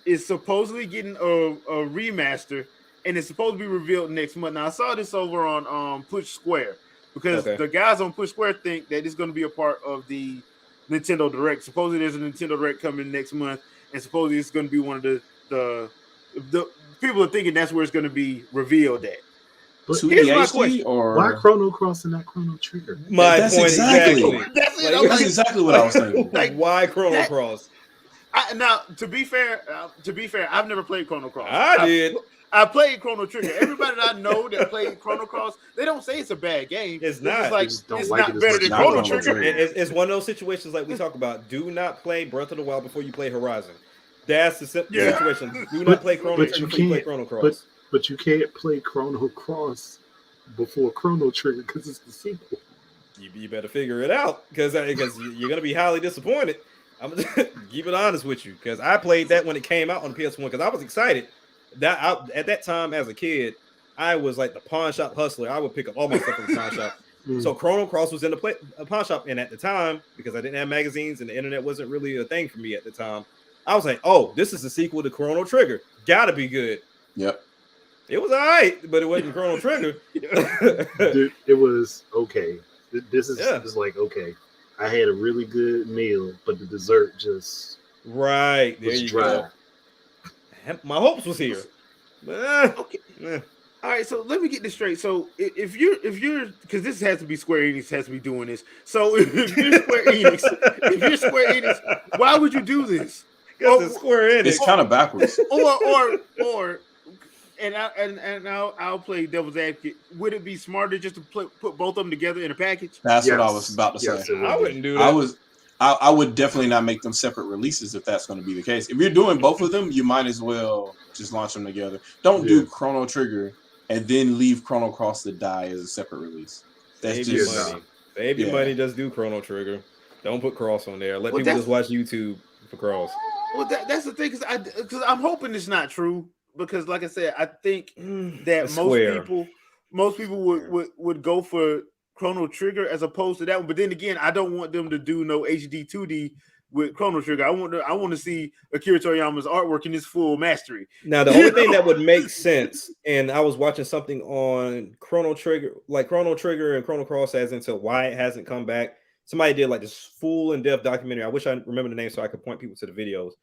is supposedly getting a remaster, and it's supposed to be revealed next month. Now I saw this over on Push Square because the guys on Push Square think that it's going to be a part of the Nintendo Direct. Supposedly there's a Nintendo Direct coming next month, and supposedly it's going to be one of the people are thinking that's where it's going to be revealed at. But here's my question: why Chrono Cross and not Chrono Trigger? That's exactly. That's exactly what I was thinking. Why Chrono Cross? Now, to be fair, I've never played Chrono Cross. I did. I played Chrono Trigger. Everybody that I know that played Chrono Cross, they don't say it's a bad game. It's not. It's not better than Chrono Trigger. It's one of those situations like we talk about. Do not play Breath of the Wild before you play Horizon. That's the situation. Do not play Chrono Trigger before you play Chrono Cross. But you can't play Chrono Cross before Chrono Trigger because it's the sequel. You better figure it out because you're gonna be highly disappointed. I'm gonna keep it honest with you because I played that when it came out on PS1 because I was excited. At that time as a kid, I was like the pawn shop hustler. I would pick up all my stuff from the pawn shop. So Chrono Cross was in the pawn shop, and at the time, because I didn't have magazines and the internet wasn't really a thing for me at the time, I was like, "Oh, this is a sequel to Chrono Trigger. Gotta be good." Yep. It was all right, but it wasn't Chrono Trigger. Dude, it was okay. This is like okay. I had a really good meal, but the dessert just there you dry. Go. My hopes was here. Okay. All right, so let me get this straight. So if you're because this has to be Square Enix has to be doing this. So if you're Square Enix, why would you do this? Because it's Square Enix. It's kind of backwards. Or I'll play devil's advocate. Would it be smarter just to put both of them together in a package? That's what I was about to say. I wouldn't do that. I would definitely not make them separate releases if that's going to be the case. If you're doing both of them, you might as well just launch them together. Don't do Chrono Trigger and then leave Chrono Cross to die as a separate release. That's Save your money. Save your money. Just do Chrono Trigger. Don't put Cross on there. Let people just watch YouTube for Cross. Well, that's the thing because I'm hoping it's not true. Because, like I said, I think that most people would go for Chrono Trigger as opposed to that one. But then again, I don't want them to do no HD 2D with Chrono Trigger. I want to see Akira Toriyama's artwork in its full mastery. Now, the only thing that would make sense, and I was watching something on Chrono Trigger, like Chrono Trigger and Chrono Cross, as into why it hasn't come back. Somebody did like this full in-depth documentary. I wish I remember the name so I could point people to the videos.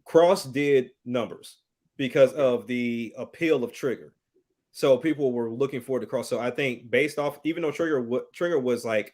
Cross did numbers because of the appeal of Trigger. So people were looking forward to Cross. So I think based off, even though Trigger was like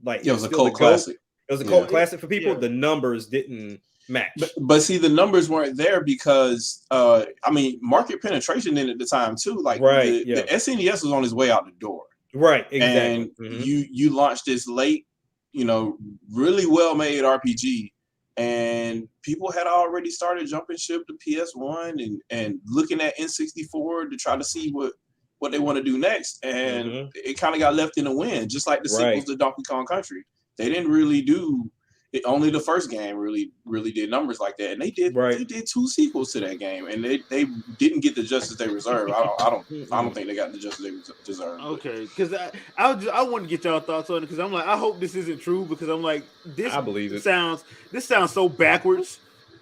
it was a cult classic. It was a cult classic for people. The numbers didn't match. But see, the numbers weren't there because market penetration in at the time too. Like the SNES was on its way out the door. Right, exactly. And you launched this late, really well made RPG. And people had already started jumping ship to PS1 and looking at N64 to try to see what they want to do next. And it kind of got left in the wind, just like the sequels to Donkey Kong Country. They didn't really do it. Only the first game really did numbers like that. And they did 2 sequels to that game, and they didn't get the justice they deserve. I don't think they got the justice they deserve. Okay, because I want to get y'all thoughts on it because I'm like, I hope this isn't true because I'm like, I believe it. This sounds so backwards.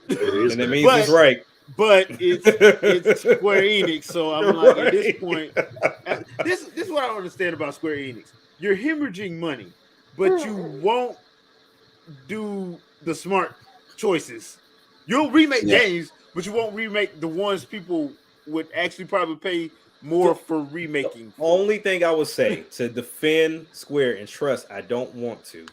And it means it's right. But it's Square Enix, so I'm like, at this point, this is what I don't understand about Square Enix. You're hemorrhaging money, but you won't do the smart choices. You'll remake games, but you won't remake the ones people would actually probably pay more for remaking. Only thing I would say to defend Square and trust, I don't want to.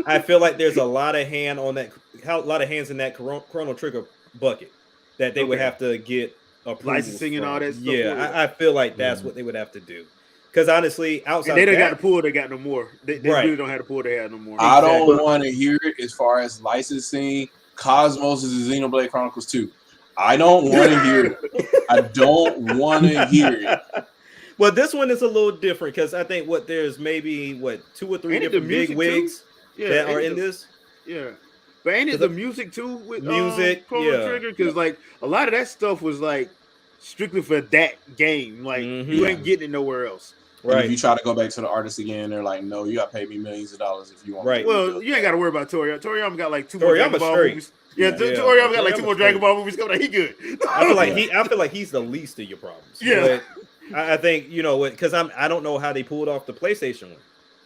I feel like there's a lot of hands in that Chrono Trigger bucket that they would have to get approval licensing and all that stuff. Yeah, I feel like that's what they would have to do. Because honestly, outside and they don't got the pull. They got no more. They really don't have the pull. They have no more. I don't want to hear it as far as licensing. Cosmos is a Xenoblade Chronicles 2. I don't want to hear it. I don't want to hear it. Well, this one is a little different because I think there's maybe 2 or 3 different big wigs that are in this. Yeah, but ain't it the music too with music? Chrono Trigger, because like a lot of that stuff was like strictly for that game. Like you ain't getting it nowhere else. Right. And if you try to go back to the artist again, they're like, no, you got to pay me millions of dollars if you want. Right. Well, you ain't got to worry about Toriyama. Toriyama got like 2 more Dragon Ball movies. Yeah, Toriyama got like 2 more Dragon Ball movies coming out. He good. I feel like he's the least of your problems. Yeah. But I think because I don't know how they pulled off the PlayStation one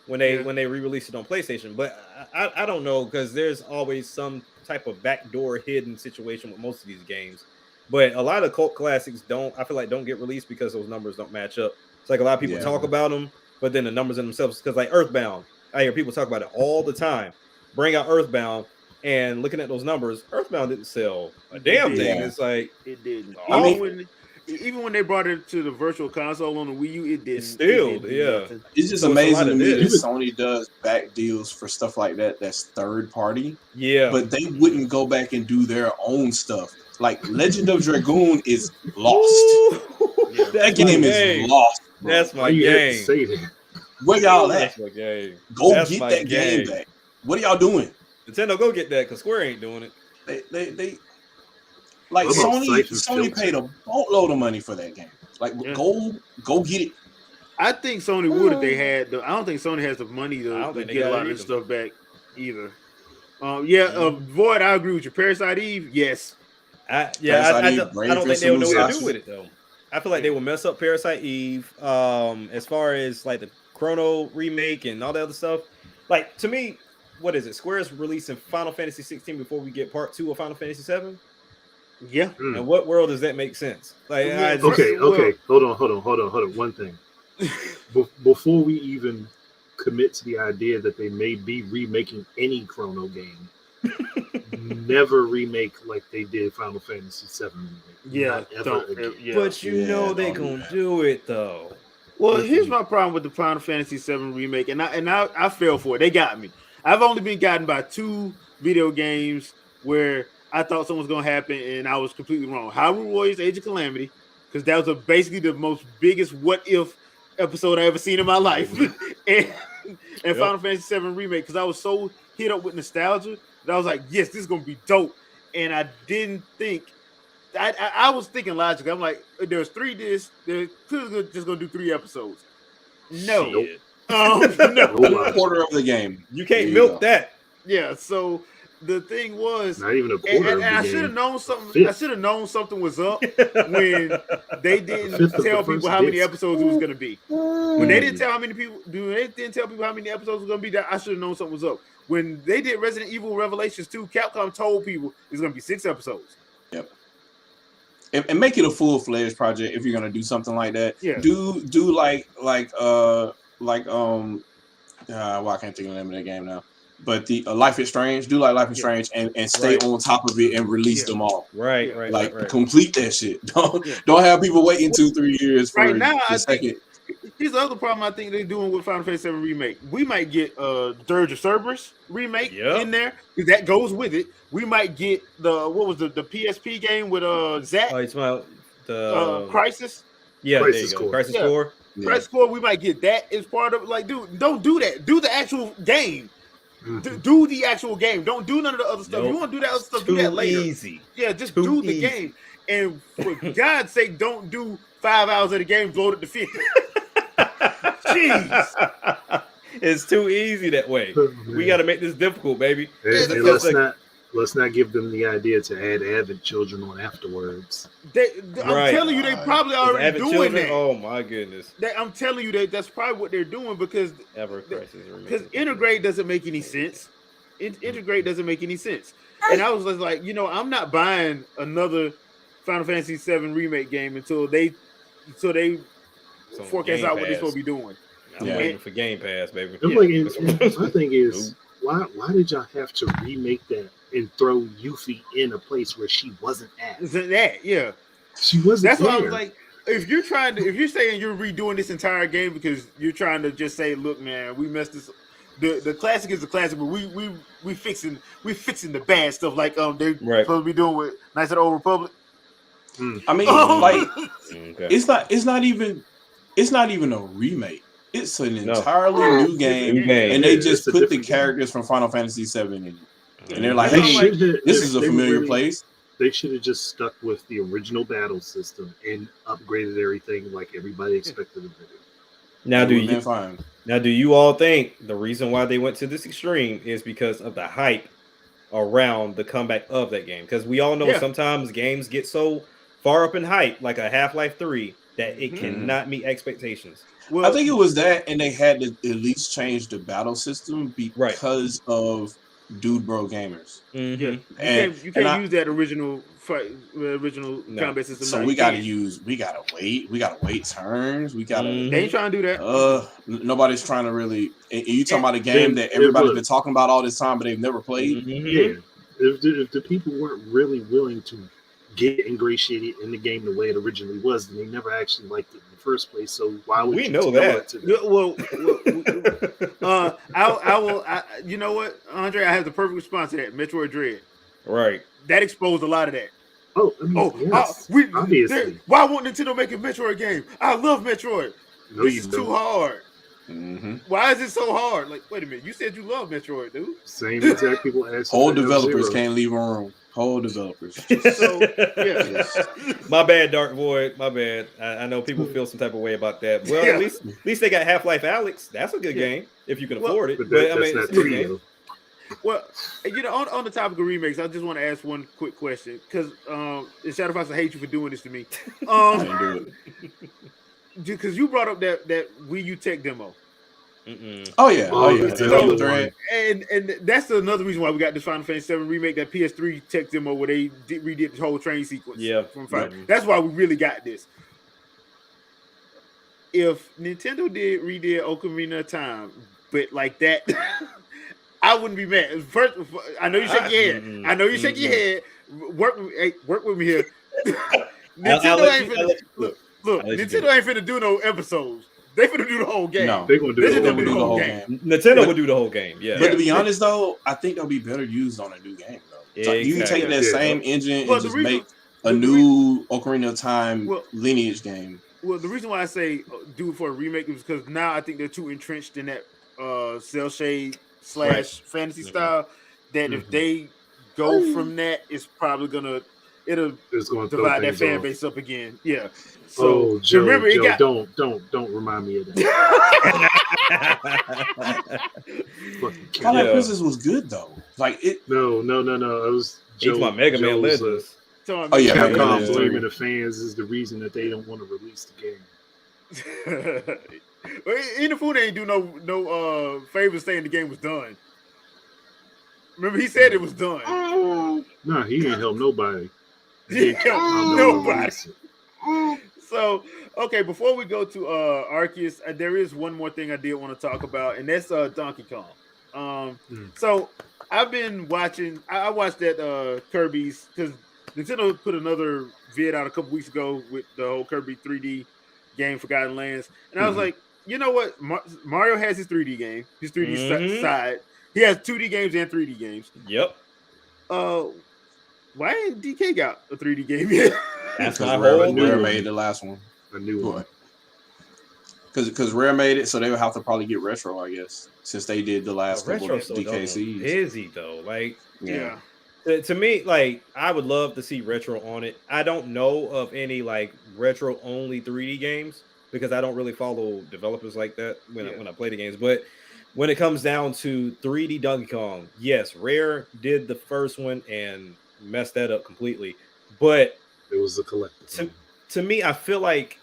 when they re-released it on PlayStation, but I don't know because there's always some type of backdoor hidden situation with most of these games. But a lot of cult classics don't get released because those numbers don't match up. It's like a lot of people talk about them, but then the numbers in themselves, because like Earthbound, I hear people talk about it all the time. Bring out Earthbound, and looking at those numbers, Earthbound didn't sell a damn thing. It's like it didn't. I even when they brought it to the virtual console on the Wii U, it didn't. It's just amazing to me that Sony does back deals for stuff like that. That's third party. Yeah, but they wouldn't go back and do their own stuff. Like Legend of Dragoon is lost. That game is lost. Bro. That's my game. Where y'all at? That's my game. Go get that game back. What are y'all doing? Nintendo, go get that because Square ain't doing it. They like Sony paid a boatload of money for that game. Like go get it. I think Sony would if they had. I don't think Sony has the money to get a lot of this stuff back either. Void. I agree with you. Parasite Eve, yes. I don't think they would know what to do with it though. I feel like they will mess up Parasite Eve. As far as like the Chrono remake and all that other stuff. Like to me, what is it? Square's releasing Final Fantasy 16 before we get part 2 of Final Fantasy 7. Yeah. And what world does that make sense? Like, okay. Hold on. One thing. Before we even commit to the idea that they may be remaking any Chrono game, never remake like they did Final Fantasy 7 remake. Yeah, but they're gonna do it though. Well, here's my problem with the Final Fantasy 7 remake, and I fell for it. They got me. I've only been gotten by 2 video games where I thought something was gonna happen, and I was completely wrong. Hyrule Warriors: Age of Calamity, because that was basically the most biggest what if episode I ever seen in my life, and Final Fantasy 7 remake, because I was so hit up with nostalgia that I was like, yes, this is gonna be dope. And I didn't think I was thinking logically. I'm like, there's 3 discs, they're clearly just gonna do 3 episodes. No. No. Quarter of the game. You can't milk that. Yeah, so the thing was not even a quarter. And I should have known something. I should have known something was up when they didn't tell people how many episodes it was going to be. When they didn't tell how many people, they didn't tell people how many episodes was going to be. I should have known something was up. When they did Resident Evil Revelations 2, Capcom told people it's going to be 6 episodes. Yep. And make it a full-fledged project if you're going to do something like that. Yeah. Do well, I can't think of the name of that game now. But the Life is Strange, do like Life is Strange, and stay on top of it and release them all. Right. Complete that shit. Don't have people waiting 2-3 years for now. The second. Here's the other problem I think they're doing with Final Fantasy 7 remake. We might get Dirge of Cerberus remake in there because that goes with it. We might get the PSP game with Zack. Oh, it's about the Crisis. Yeah, Crisis there you go. Core. Crisis Core. Yeah. Crisis Core. We might get that as part of like, dude. Don't do that. Do the actual game. Do the actual game. Don't do none of the other stuff. Nope. You want to do that other stuff? Do that later. Easy. Yeah, just do the game. And for God's sake, don't do 5 hours of the game bloated to 50. Jeez, it's too easy that way. We got to make this difficult, baby. And let's not give them the idea to add avid children on afterwards. I'm telling you, they probably already doing that. Oh my goodness! I'm telling you that's probably what they're doing because integrate doesn't make any sense. Integrate doesn't make any sense. And I was just like, I'm not buying another Final Fantasy VII remake game until they so they So forecast Game out what they're Pass. supposed to be doing. I'm waiting for Game Pass, baby. I'm Yeah. like, and my thing is, why did y'all have to remake that and throw Yuffie in a place where she wasn't at? Isn't that? Yeah. She wasn't. That's there. why I was like, if you're saying you're redoing this entire game because you're trying to just say, look, man, we messed this. The classic is the classic, but we fixing the bad stuff like they're supposed to be doing with Knights of the Old Republic. I mean, like, it's not even a remake. It's an entirely new game, and they just put the characters from Final Fantasy VII in it, and they're like, "Hey, this is a familiar place." They should have just stuck with the original battle system and upgraded everything like everybody expected them to do. Now, do you all think the reason why they went to this extreme is because of the hype around the comeback of that game? Because we all know sometimes games get so far up in hype, like a Half-Life 3, that it cannot meet expectations. Well, I think it was that, and they had to at least change the battle system because of Dude Bro Gamers. Yeah, you can't use that original combat system. So we gotta wait turns. We gotta. They ain't trying to do that. Nobody's trying to really. And you talking about a game that everybody's been talking about all this time, but they've never played. Yeah, if the people weren't really willing to get ingratiated in the game the way it originally was, then they never actually liked it in the first place. So why would we know that? I will. You know what, Andre? I have the perfect response to that. Metroid Dread. Right. That exposed a lot of that. Obviously. Why won't Nintendo make a Metroid game? I love Metroid. No, this is too hard. Why is it so hard? Like, wait a minute. You said you love Metroid, dude. Same exact people ask. Whole developers can't leave a room. Whole developers. My bad, Dark Void. My bad. I know people feel some type of way about that. Well, at least they got Half-Life Alyx. That's a good game if you can afford it. But I mean, it's a good game. Well, you know, on the topic of remakes, I just want to ask one quick question because Shadow Fox, I hate you for doing this to me. I didn't do it because you brought up that Wii U Tech demo. Oh yeah. And that's another reason why we got this Final Fantasy VII remake, that PS3 tech demo where they redid the whole train sequence. From Final. That's why we really got this. If Nintendo redid Ocarina of Time, but like that, I wouldn't be mad. First, I know you shake your head. I know you shake your head. Work with me here. Nintendo ain't finna look. Nintendo ain't finna do no episodes. They finna do the whole game. No, they're gonna do the whole game. Nintendo would do the whole game. Yeah. But to be honest, though, I think they'll be better used on a new game, though. So you can take that same engine and just make a new Ocarina of Time lineage game. Well, the reason why I say do it for a remake is because now I think they're too entrenched in that cell shade / fantasy style that if they go from that, it's probably gonna divide that fan base up again. Yeah. So Joe, remember, don't remind me of that. Twilight Princess was good though. Like it. No. It was Joe's my Mega Man Legends. Capcom blaming the fans is the reason that they don't want to release the game. Inafune ain't do no favor saying the game was done. Remember, he said it was done. No, he didn't help nobody. He didn't help nobody. So, okay, before we go to Arceus, there is one more thing I did want to talk about, and that's Donkey Kong. So I've been watching. I watched that Kirby's because Nintendo put another vid out a couple weeks ago with the whole Kirby 3D game, Forgotten Lands, and I was like, you know what? Mario has his 3D game, his 3D side. He has 2D games and 3D games. Yep. Why ain't DK got a 3D game yet? That's my Rare whole made the last one. A new one. Because Rare made it, so they would have to probably get Retro, I guess, since they did the last couple of DKCs. Busy though, like yeah. To me, like I would love to see Retro on it. I don't know of any like Retro only 3D games because I don't really follow developers like that when I play the games. But when it comes down to 3D Donkey Kong, yes, Rare did the first one and messed that up completely. But it was a collective. To me, I feel like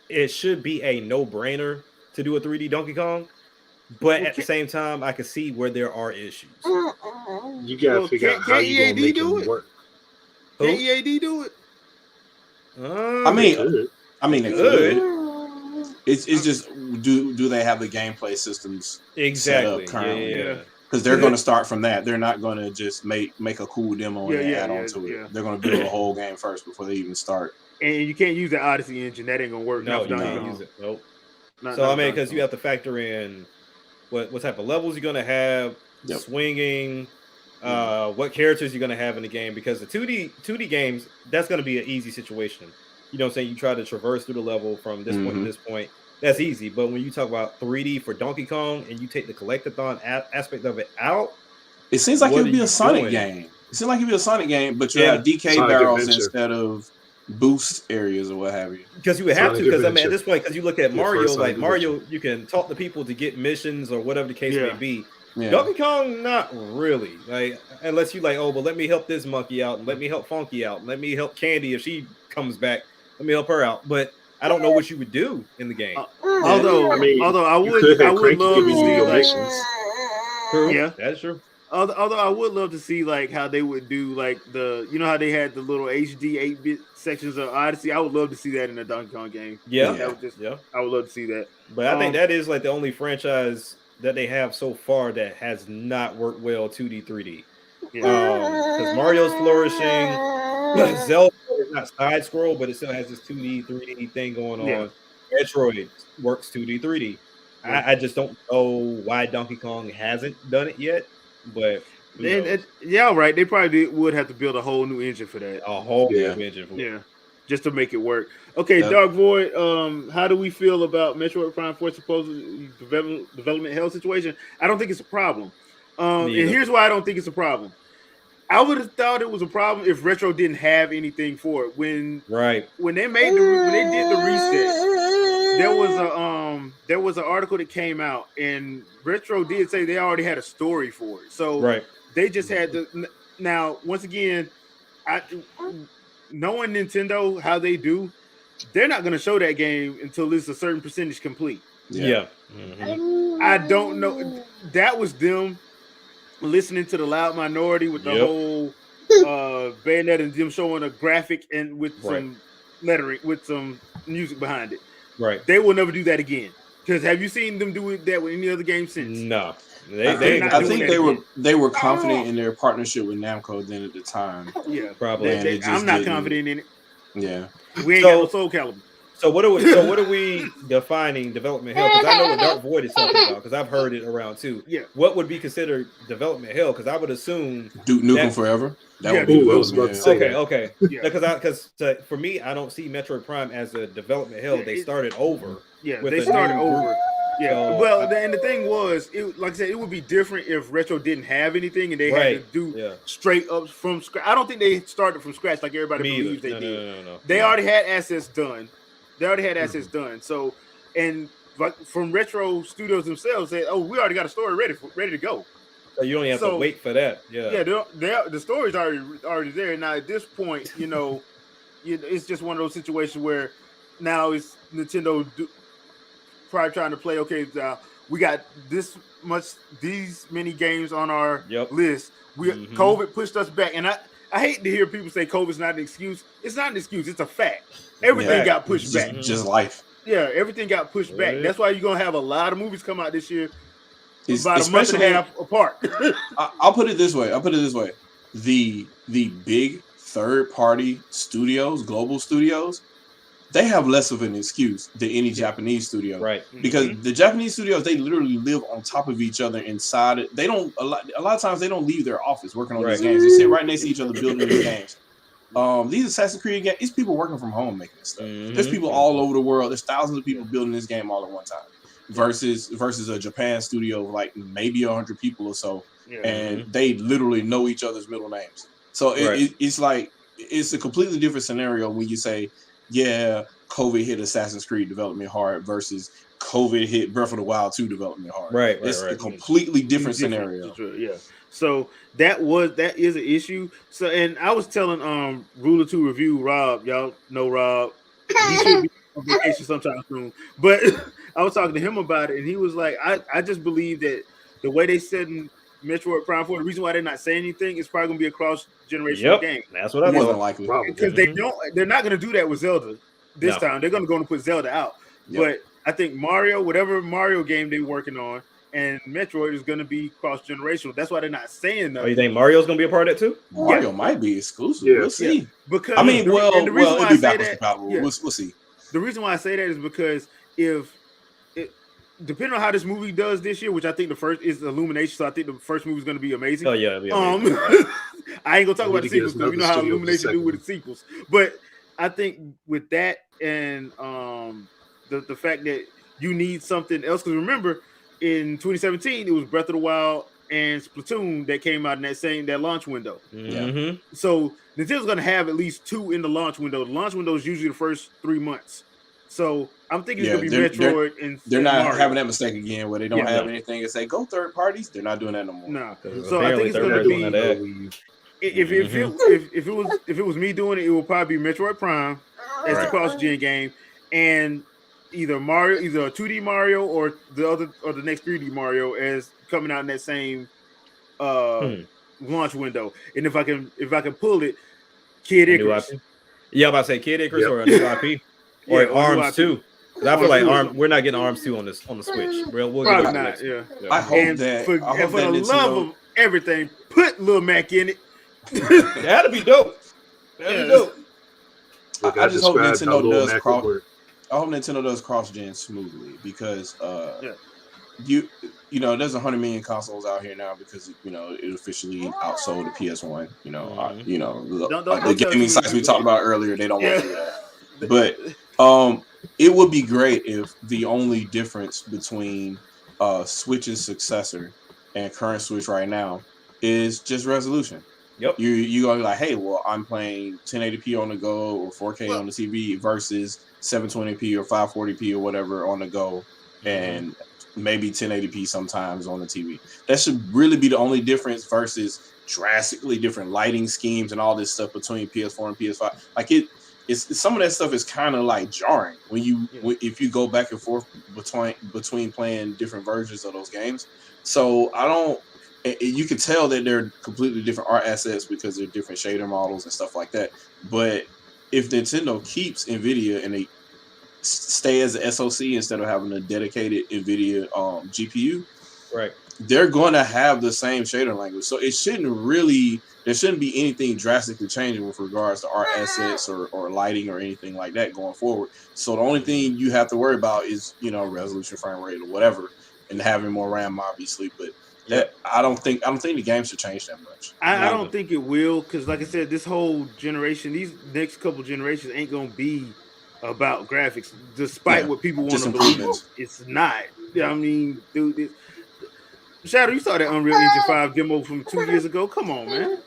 it should be a no-brainer to do a 3D Donkey Kong. But at the same time, I can see where there are issues. You gotta figure out how you gonna make it work. Can EAD do it? I mean, I mean, they Good. could. It's just do they have the gameplay systems set up currently? Yeah. Because they're going to start from that. They're not going to just make a cool demo and add on to it. They're going to build a whole game first before they even start. And you can't use the Odyssey engine. That ain't gonna work. No, you can't use it. Nope. Not I mean, because you have to factor in what type of levels you're gonna have, swinging, what characters you're gonna have in the game. Because the 2D games, that's gonna be an easy situation. You know what I'm saying? You try to traverse through the level from this point to this point. That's easy. But when you talk about 3D for Donkey Kong and you take the collectathon aspect of it out, it seems like it would be a Sonic game. It seems like it'd be a Sonic game, but you have DK barrels instead of boost areas or what have you. Because you would have to. Because I mean, at this point, because you look at Mario, like Mario, you can talk to people to get missions or whatever the case may be. Yeah. Donkey Kong, not really. Like unless you like, oh, well, let me help this monkey out, and let me help Funky out, and let me help Candy if she comes back. Let me help her out. But I don't know what you would do in the game. Although I would love to see like, yeah, that's true. Although I would love to see like how they would do like how they had the little HD 8-bit sections of Odyssey. I would love to see that in a Donkey Kong game. Yeah, I would love to see that. But I think that is like the only franchise that they have so far that has not worked well 2D 3D. Because Mario's flourishing, Zelda is not side scroll, but it still has this 2D 3D thing going on. Metroid works 2D 3D. I just don't know why Donkey Kong hasn't done it yet. But right. They probably would have to build a whole new engine for that. A whole new engine for it. Just to make it work. Okay, Dark Void, how do we feel about Metroid Prime 4 supposed development hell situation? I don't think it's a problem. And here's why I don't think it's a problem. I would have thought it was a problem if Retro didn't have anything for it. When they did the reset, there was an article that came out, and Retro did say they already had a story for it. So they just had to. Now, once again, knowing Nintendo how they do, they're not going to show that game until it's a certain percentage complete. I don't know. That was them listening to the Loud Minority with the whole Bayonetta and them showing a graphic and with some lettering, with some music behind it. Right. They will never do that again. Because have you seen them do that with any other game since? No. I think they were confident in their partnership with Namco then at the time. Yeah, probably. I'm not confident in it. Yeah. We ain't got no Soul Calibur. So what are we defining development hell? Because I know what Dark Void is talking about, because I've heard it around too. Yeah. What would be considered development hell? Because I would assume Duke Nukem Forever. That would be I was about to say okay. Because for me, I don't see Metroid Prime as a development hell. They started over. Yeah, they started over. Yeah. Well, and the thing was, like I said, it would be different if Retro didn't have anything and they had to do straight up from scratch. I don't think they started from scratch like everybody believes they did. No. They already had assets done. So, and like from Retro Studios themselves said, "Oh, we already got a story ready to go." So you only have to wait for that. Yeah. The story's already there. Now at this point, it's just one of those situations where now it's Nintendo probably trying to play. Okay, we got these many games on our list. COVID pushed us back, and I hate to hear people say COVID's not an excuse. It's not an excuse. It's a fact. Everything got pushed back. Just life. Yeah, everything got pushed back. That's why you're gonna have a lot of movies come out this year, about a month and a half apart. I'll put it this way. The big third-party studios, global studios, they have less of an excuse than any Japanese studio, right? Because the Japanese studios, they literally live on top of each other inside it. They don't a lot of times they don't leave their office working on these games. They sit right next to each other building these games. These Assassin's Creed games, it's people working from home making this stuff. There's people all over the world. There's thousands of people building this game all at one time. Versus a Japan studio of like maybe 100 people or so, and they literally know each other's middle names. So it's like it's a completely different scenario when you say, yeah, COVID hit Assassin's Creed development hard versus COVID hit Breath of the Wild 2 development hard. It's a completely different scenario. Yeah. So that is an issue. So, and I was telling Ruler 2 Review Rob, y'all know Rob, he should be on vacation sometime soon. But I was talking to him about it, and he was like, I just believe that the way they said in Metroid Prime 4, the reason why they're not saying anything is probably gonna be a cross-generational game. That's what I thought. Likely because they're not gonna do that with Zelda. this time. They're going to go and put Zelda out. Yep. But I think Mario, whatever Mario game they're working on, and Metroid is going to be cross-generational. That's why they're not saying nothing. Oh, you think Mario's going to be a part of that too? Mario might be exclusive. Yeah. We'll see. Because I mean, the reason why I say that, we'll see. The reason why I say that is because depending on how this movie does this year, which I think the first is Illumination, so I think the first movie is going to be amazing. Oh yeah, I ain't gonna talk about the sequels because you know how Illumination do with the sequels. But I think with that and the fact that you need something else, because remember in 2017 it was Breath of the Wild and Splatoon that came out in that launch window. Mm-hmm. So Nintendo's going to have at least 2 in the launch window. The launch window is usually the first 3 months. So I'm thinking it's going to be Metroid and they're not Mario. Having that mistake again where they don't have anything and say go third parties. They're not doing that no more. No. So I think it's going to be if it was me doing it, it would probably be Metroid Prime as the cross-gen game, and either a 2D Mario or the next 3D Mario as coming out in that same launch window. And if I can pull it, Kid Icarus. Yeah, I'm about to say Kid Icarus or a new IP or Arms 2. I feel like we're not getting Arms 2 on the Switch. We'll probably not. Yeah. I hope that for the love of everything, put Lil Mac in it. That'd be dope. That'd be dope. I just hope Nintendo does cross. I hope Nintendo does cross-gen smoothly because there's 100 million consoles out here now because it officially outsold the PS1. The gaming sites we talked about earlier, they don't want to do that. But it would be great if the only difference between Switch's successor and current Switch right now is just resolution. Yep. You gonna be like, hey, well, I'm playing 1080p on the go or 4K on the TV versus 720p or 540p or whatever on the go, and maybe 1080p sometimes on the TV. That should really be the only difference versus drastically different lighting schemes and all this stuff between PS4 and PS5. Like it's some of that stuff is kind of like jarring if you go back and forth between playing different versions of those games. So you can tell that they're completely different art assets because they're different shader models and stuff like that. But if Nintendo keeps NVIDIA and they stay as an SoC instead of having a dedicated NVIDIA GPU, right, they're going to have the same shader language. So there shouldn't be anything drastically changing with regards to art assets or lighting or anything like that going forward. So the only thing you have to worry about is, resolution, frame rate, or whatever, and having more RAM, obviously. But I don't think the game should change that much. I don't think it will, because like I said, this whole generation, these next couple generations ain't gonna be about graphics, despite what people want to believe. It's not. I mean, dude, Shadow, you saw that Unreal Engine 5 demo from 2 years ago. Come on, man.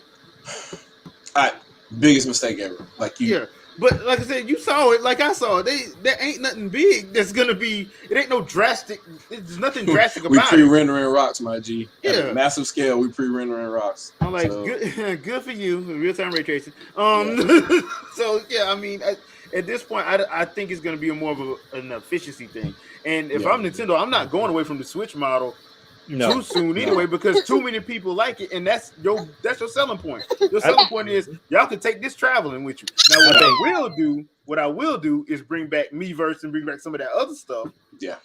Biggest mistake ever. Yeah. But like I said, you saw it like I saw it. There ain't nothing big that's gonna be. It ain't no drastic. There's nothing drastic about it. We pre-rendering rocks, my G. Yeah, at a massive scale. We pre-rendering rocks. I'm like, good for you. Real-time ray tracing. So yeah, I mean, at this point, I think it's gonna be more of an efficiency thing. And if I'm Nintendo, I'm not going away from the Switch model too soon anyway, because too many people like it, and that's your selling point. Your selling point is y'all can take this traveling with you. Now what I will do is bring back Miiverse and bring back some of that other stuff. Yeah.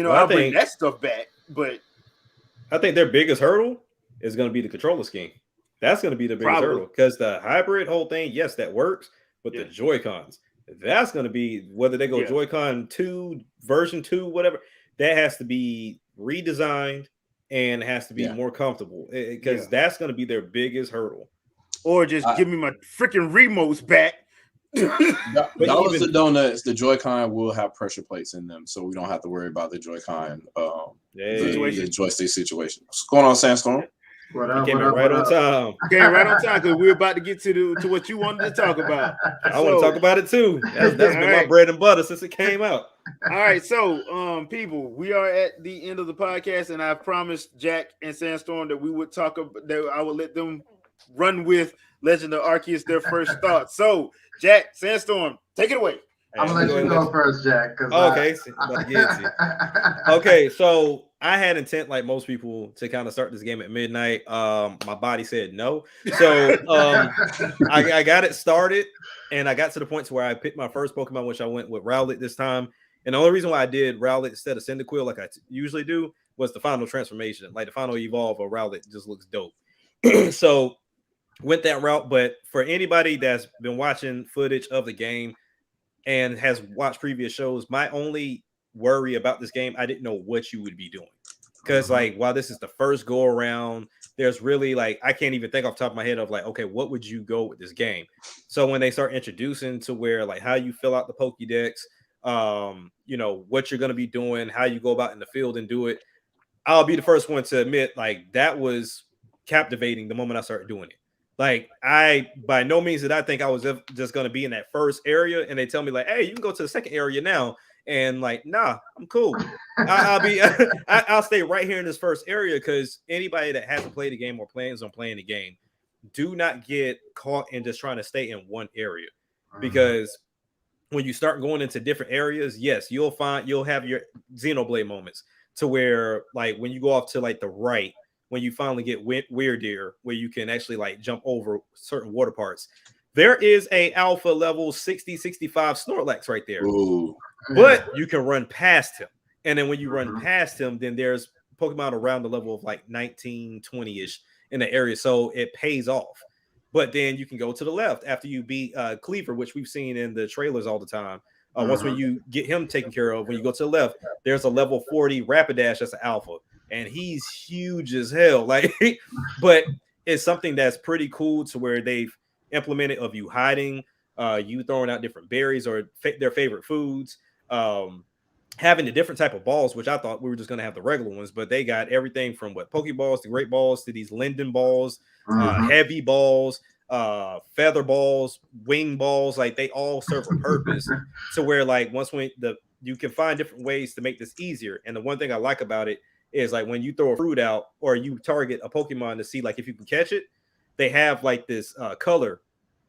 I'll bring that stuff back, but I think their biggest hurdle is going to be the controller scheme. That's going to be the biggest hurdle, because the hybrid whole thing, yes, that works, but the Joy-Cons, that's going to be, whether they go Joy-Con 2, version 2, whatever, that has to be redesigned and has to be more comfortable, because that's going to be their biggest hurdle. Or just give me my freaking remotes back. Dollars to donuts, the Joy-Con will have pressure plates in them, so we don't have to worry about the Joy-Con the joystick situation. What's going on, Sandstorm? Came right on time. Okay, right on time, because we're about to get to what you wanted to talk about. I want to talk about it too. That's been my bread and butter since it came out. All right, so people, we are at the end of the podcast, and I promised Jack and Sandstorm that we would talk about that. I would let them run with Legend of Arceus their first thoughts. So, Jack, Sandstorm, take it away. I'm gonna let you go first, Jack. Okay, so I had intent, like most people, to kind of start this game at midnight. My body said no, so I got it started. And I got to the point to where I picked my first Pokemon, which I went with Rowlet this time. And the only reason why I did Rowlet instead of Cyndaquil, like I usually do, was the final transformation. Like the final evolve of Rowlet just looks dope. So went that route. But for anybody that's been watching footage of the game and has watched previous shows, my only worry about this game, I didn't know what you would be doing. Because like while this is the first go around, there's really like I can't even think off the top of my head of like, okay, what would you go with this game? So when they start introducing to where like how you fill out the Pokédex, you know, what you're gonna be doing, how you go about in the field and do it, I'll be the first one to admit like that was captivating the moment I started doing it. Like I by no means did I think I was just gonna be in that first area, and they tell me like, hey, you can go to the second area now, and like, nah, I'm cool. I'll be I'll stay right here in this first area because anybody that hasn't played the game or plans on playing the game, do not get caught in just trying to stay in one area, because when you start going into different areas, yes, you'll have your Xenoblade moments to where like when you go off to like the right, when you finally get Weird Deer, where you can actually like jump over certain water parts, there is a alpha level 60-65 Snorlax right there. Ooh. But you can run past him. And then when you run past him, then there's Pokemon around the level of like 19, 20-ish in the area. So it pays off. But then you can go to the left after you beat Cleaver, which we've seen in the trailers all the time. Once when you get him taken care of, when you go to the left, there's a level 40 Rapidash that's an alpha. And he's huge as hell. Like, but it's something that's pretty cool to where they've implemented of you hiding, you throwing out different berries or their favorite foods, having the different type of balls, which I thought we were just going to have the regular ones, but they got everything from what Pokeballs to Great Balls to these Linden balls, heavy balls, feather balls, wing balls. Like they all serve a purpose to where like you can find different ways to make this easier. And the one thing I like about it is like when you throw a fruit out or you target a Pokemon to see like if you can catch it, they have like this color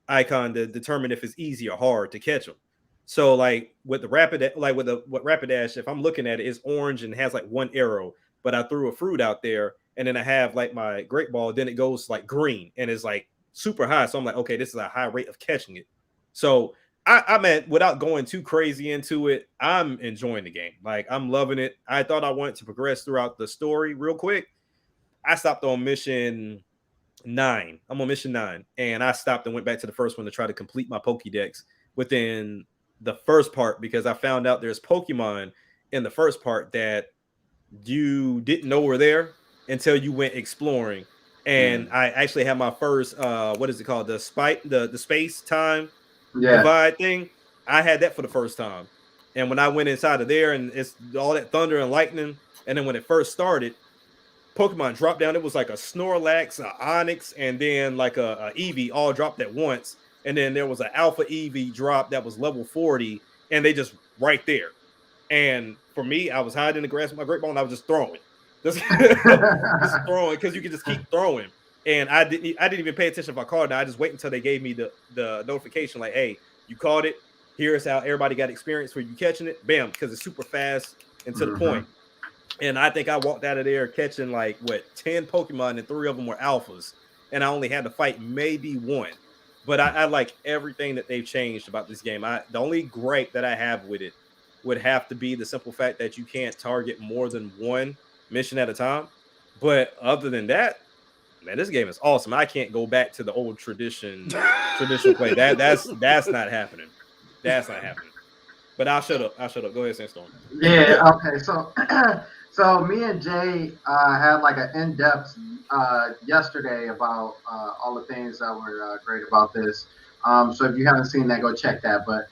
icon to determine if it's easy or hard to catch them. So like with the Rapidash, if I'm looking at it, it's orange and has like one arrow, but I threw a fruit out there and then I have like my Great Ball, then it goes like green and it's like super high. So I'm like, okay, this is a high rate of catching it. So I meant without going too crazy into it, I'm enjoying the game. Like I'm loving it. I thought I wanted to progress throughout the story real quick. I stopped on mission 9. I'm on mission 9, and I stopped and went back to the first one to try to complete my Pokédex within the first part because I found out there's Pokemon in the first part that you didn't know were there until you went exploring. And I actually had my first what is it called? The space time divide thing. I had that for the first time. And when I went inside of there and it's all that thunder and lightning, and then when it first started, Pokemon dropped down. It was like a Snorlax, a Onix, and then like a Eevee all dropped at once. And then there was an Alpha Eevee drop that was level 40, and they just right there. And for me, I was hiding in the grass with my Great Ball, and I was just throwing. Just throwing because you can just keep throwing. And I didn't even pay attention if I caught it. I just wait until they gave me the notification like, hey, you caught it. Here's how everybody got experience for you catching it. Bam, because it's super fast and to the point. And I think I walked out of there catching like 10 Pokemon, and 3 of them were alphas. And I only had to fight maybe 1. But I like everything that they've changed about this game. The only gripe that I have with it would have to be the simple fact that you can't target more than 1 mission at a time. But other than that, man, this game is awesome. I can't go back to the old traditional play. That's not happening. That's not happening. But I'll shut up. Go ahead, Sandstorm. Yeah. Okay. So, so me and Jay had like an in-depth yesterday about all the things that were great about this. So if you haven't seen that, go check that. But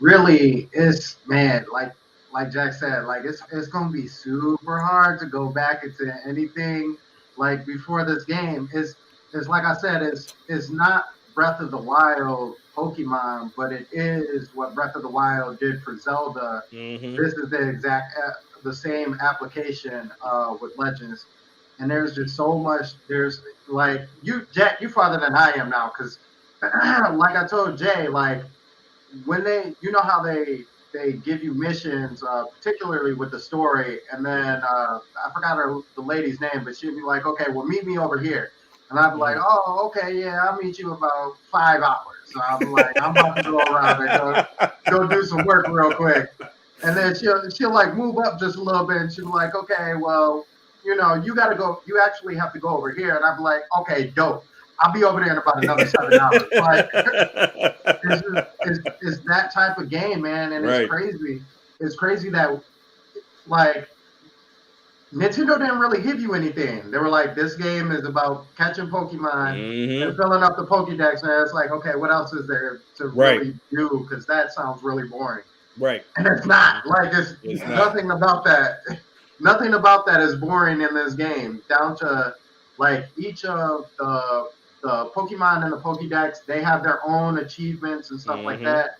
really, it's like Jack said, like it's gonna be super hard to go back into anything like before this game. Is like I said, it's not Breath of the Wild Pokemon, but it is what Breath of the Wild did for Zelda. This is the same application with Legends, and there's just so much. There's like Jack, you farther than I am now, because like I told Jay, like when you know how they give you missions, particularly with the story, and then I forgot the lady's name, but she'd be like, okay, well, meet me over here. And I'd be like, oh, okay, yeah, I'll meet you about 5 hours. So I'm like, I'm about to go around and go do some work real quick. And then she'll like move up just a little bit, and she'll be like, okay, well, you got to go. You actually have to go over here. And I'm like, okay, dope. I'll be over there in about another 7 hours. Like, it's that type of game, man, and it's crazy. It's crazy that like Nintendo didn't really give you anything. They were like, this game is about catching Pokemon and filling up the Pokédex. And it's like, okay, what else is there to really do? Because that sounds really boring. Right. And it's not. Like, it's nothing about that. Nothing about that is boring in this game. Down to, like, each of the Pokemon in the Pokédex, they have their own achievements and stuff like that.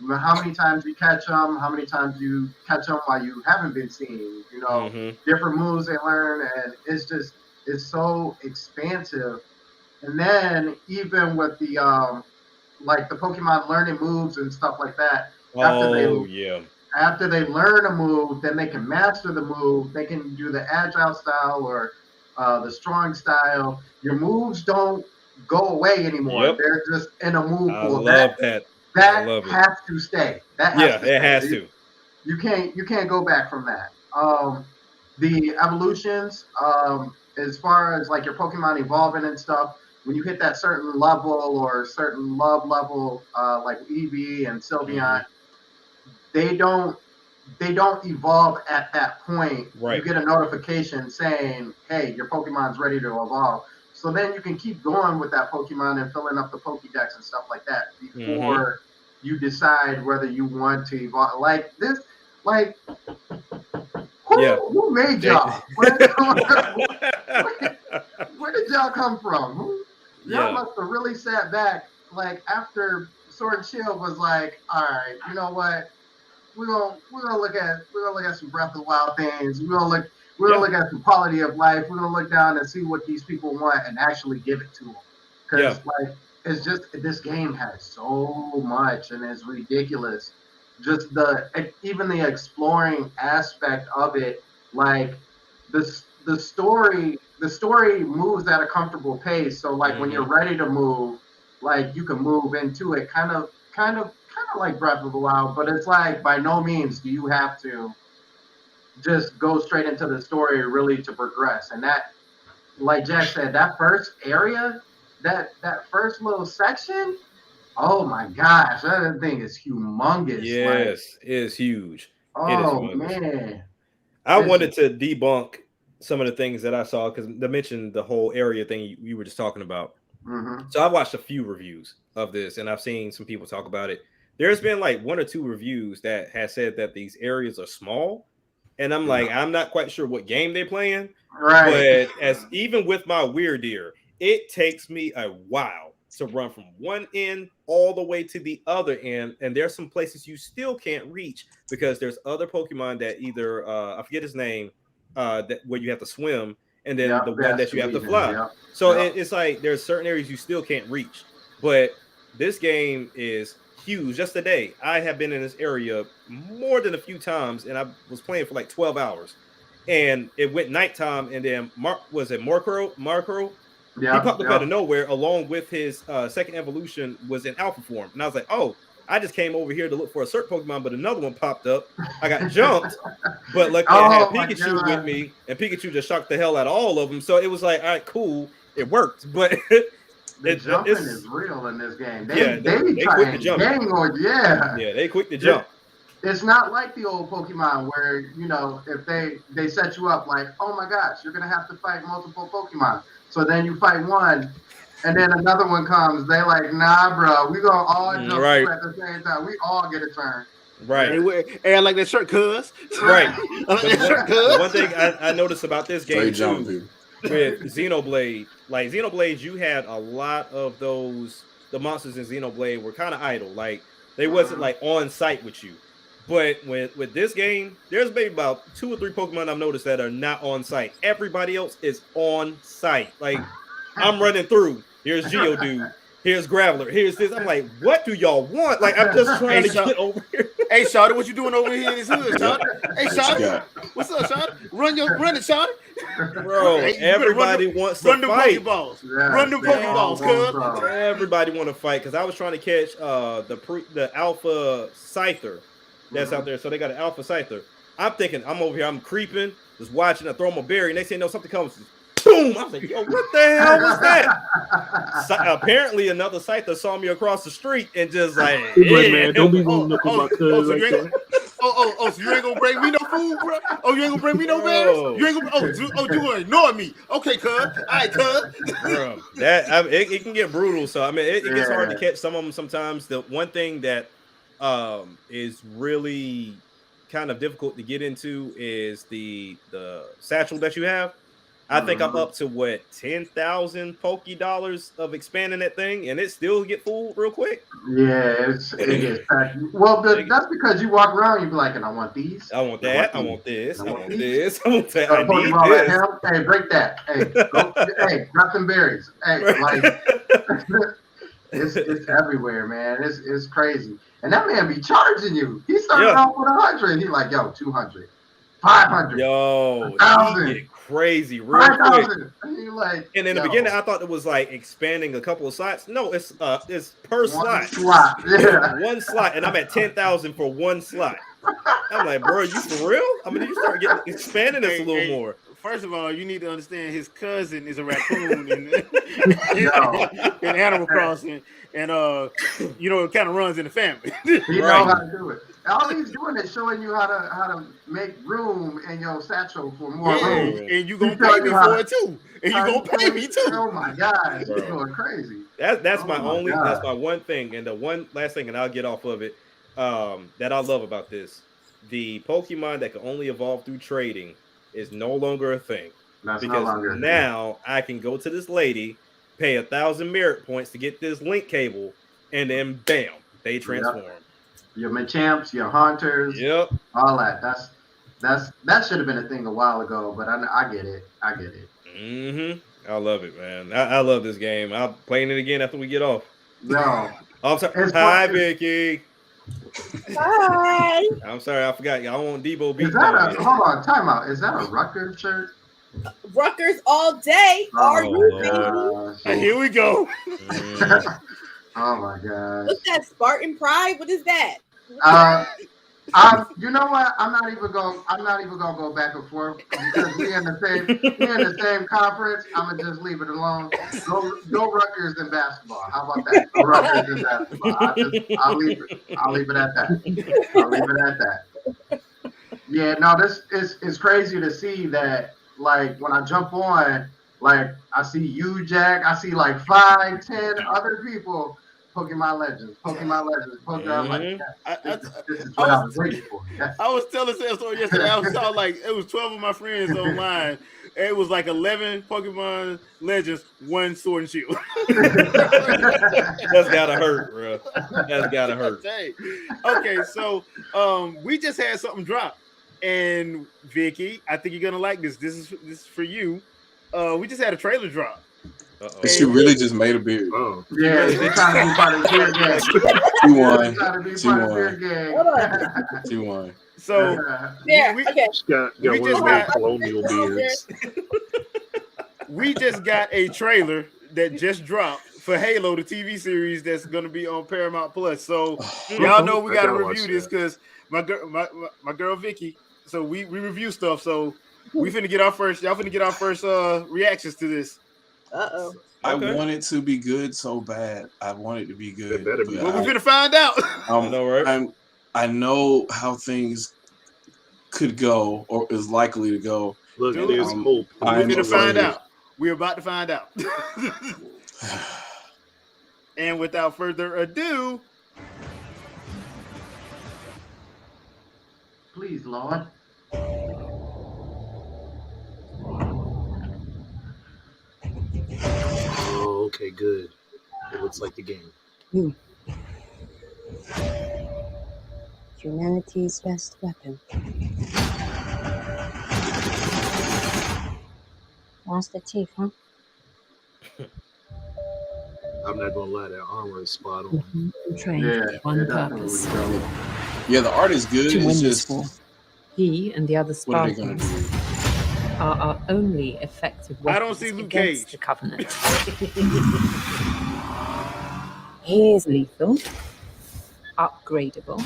How many times you catch them, how many times you catch them while you haven't been seen, different moves they learn, and it's so expansive. And then even with the like the Pokemon learning moves and stuff like that, after they learn a move, then they can master the move. They can do the agile style or the strong style. Your moves don't go away anymore. They're just in a move pool. That has to stay. It has to. You can't go back from that. The evolutions, as far as like your Pokemon evolving and stuff, when you hit that certain level or certain love level, like Eevee and Sylveon, they don't evolve at that point. Right. You get a notification saying, hey, your Pokemon's ready to evolve. So then you can keep going with that Pokemon and filling up the Pokédex and stuff like that before you decide whether you want to evolve. Like this, like who made y'all? Where did y'all come from? Y'all must have really sat back, like after Sword and Shield was like, all right, you know what? We're gonna look at some Breath of the Wild things. We're gonna look at some quality of life. We're gonna look down and see what these people want and actually give it to them. Because like it's just this game has so much and it's ridiculous. Just even the exploring aspect of it, like the story moves at a comfortable pace. So like when you're ready to move, like you can move into it, kind of like Breath of the Wild, but it's like by no means do you have to just go straight into the story really to progress. And that, like Jack said, that first area, that first little section, oh my gosh, that thing is humongous. Yes, it is huge. Oh man. I wanted to debunk some of the things that I saw because they mentioned the whole area thing you were just talking about. So I watched a few reviews of this and I've seen some people talk about it. There's been like 1 or 2 reviews that has said that these areas are small. And I'm like, I'm not quite sure what game they're playing. Right. But as even with my Weird Deer, it takes me a while to run from one end all the way to the other end. And there's some places you still can't reach because there's other Pokemon that either I forget his name, that where you have to swim, and then the one that you have to fly. So it's like there's certain areas you still can't reach. But this game is huge. Just today, I have been in this area more than a few times, and I was playing for like 12 hours. And it went nighttime, and then Marco? He popped up out of nowhere, along with his second evolution was in alpha form. And I was like, oh, I just came over here to look for a certain Pokemon, but another one popped up. I got jumped, but luckily I had Pikachu with me, and Pikachu just shocked the hell out of all of them. So it was like, all right, cool, it worked. But the jumping is real in this game. They quick to jump. They quick to jump. It's not like the old Pokemon where, if they set you up like, oh my gosh, you're going to have to fight multiple Pokemon. So then you fight one, and then another one comes. They like, nah, bro, we going to all jump at the same time. We all get a turn. Right. Hey, I like that shirt, cuz. Right. One thing I noticed about this game, too, with Xenoblade, like Xenoblade, you had a lot of those, the monsters in Xenoblade were kind of idle. Like, they wasn't like on site with you. But with this game, there's maybe about 2 or 3 Pokemon I've noticed that are not on site. Everybody else is on site. Like, I'm running through. Here's Geodude. Here's Graveler. Here's this. I'm like, what do y'all want? Like, I'm just trying to get over here. Hey, Shawty, what you doing over here in this hood, Shawty? Hey, Shawty, what's up, Shawty? Run it, Shawty. Bro, hey, everybody wants to fight. Run them Pokeballs, cuz. Everybody want to fight because I was trying to catch the Alpha Scyther that's out there. So they got an Alpha Scyther. I'm thinking, I'm over here, I'm creeping, just watching. I throw them a berry. Next thing you know, something comes. Boom! I was like, yo, what the hell was that? Apparently, another Scyther saw me across the street and just like, man, don't be going to my cuz like that. So you ain't gonna bring me no food, bro? Oh, you ain't gonna bring me no berries? You ain't gonna, you gonna ignore me? Okay, cuz. All right, cuz. Bro, it can get brutal. So I mean, it gets hard to catch some of them sometimes. The one thing that is really kind of difficult to get into is the satchel that you have. I think I'm up to what 10,000 $Poké of expanding that thing, and it still get full real quick. Yeah, it gets packed. Well, that's because you walk around, you be like, and I want these. I want that. I want this. I want this. I want that. I need this. Hey, break that. Hey, hey, grab some berries. Hey, like it's everywhere, man. It's crazy. And that man be charging you. He started off with 100. He like, yo, 200, 500. Yo, 1,000. Crazy, real quick. Like, and in the beginning, I thought it was like expanding a couple of slots. No, it's per slot. Yeah. One slot, and I'm at 10,000 for one slot. I'm like, bro, you for real? I mean, you start expanding this a little more. First of all, you need to understand his cousin is a raccoon in Animal Crossing, and it kind of runs in the family. He know how to do it. All he's doing is showing you how to make room in your satchel for more room. And you gonna pay me for it too. And you gonna pay me too. Oh my gosh, he's going crazy. That's my one thing, and the one last thing, and I'll get off of it. That I love about this, the Pokemon that can only evolve through trading is no longer a thing. Because now I can go to this lady, pay 1,000 merit points to get this link cable, and then bam, they transform. Yep. Your Machamps, your Hunters, all that. That should have been a thing a while ago, but I get it. Mm-hmm. I love it, man. I love this game. I'm playing it again after we get off. No. I'm sorry. Hi, Vicky. Hi. I'm sorry, I forgot. Y'all want Debo beat. Hold on, time out. Is that a Rutgers shirt? Rutgers all day. Are you baby? Here we go. Oh my God. What's that? Spartan Pride? What is that? You know what? I'm not even gonna go back and forth because we in the same conference. I'm gonna just leave it alone. Go Rutgers in basketball. How about that? Go Rutgers in basketball. I'll leave it at that. Yeah, no, this is crazy to see that. Like when I jump on, like I see you, Jack. I see like 5, 10 other people. Pokemon Legends. Like this is what I was waiting for. I was telling Sam story yesterday. I saw like it was 12 of my friends online. And it was like 11 Pokemon Legends, 1 Sword and Shield. That's gotta hurt, bro. That's gotta hurt. Okay, so we just had something drop, and Vicky, I think you're gonna like this. This is for you. We just had a trailer drop. She really just made a beard. Oh. Yeah, she's trying to be part of the beard gang. She won. So okay. She got one of those colonial beards. We just got a trailer that just dropped for Halo, the TV series that's going to be on Paramount Plus. So y'all know we got to review this because my girl Vicky. So we review stuff. So we finna get our first. Y'all finna get our first reactions to this. Uh-oh. I want it to be good so bad. I want it to be good. It better be. Well, we're gonna find out. I know how things could go or is likely to go. Look, there's hope. We're gonna find out. We're about to find out. And without further ado, please, Lord. Oh, okay, good. It looks like the game. Humanity's best weapon. Lost the teeth, huh? I'm not gonna lie, that armor is spot on. Trained Yeah, for one it definitely purpose. was dope. Yeah, the art is good. To win It's this just war. He and the other what are they gonna Spartans do? are our only effective I don't weapons see Luke against Cage. the Covenant. He is lethal, upgradable,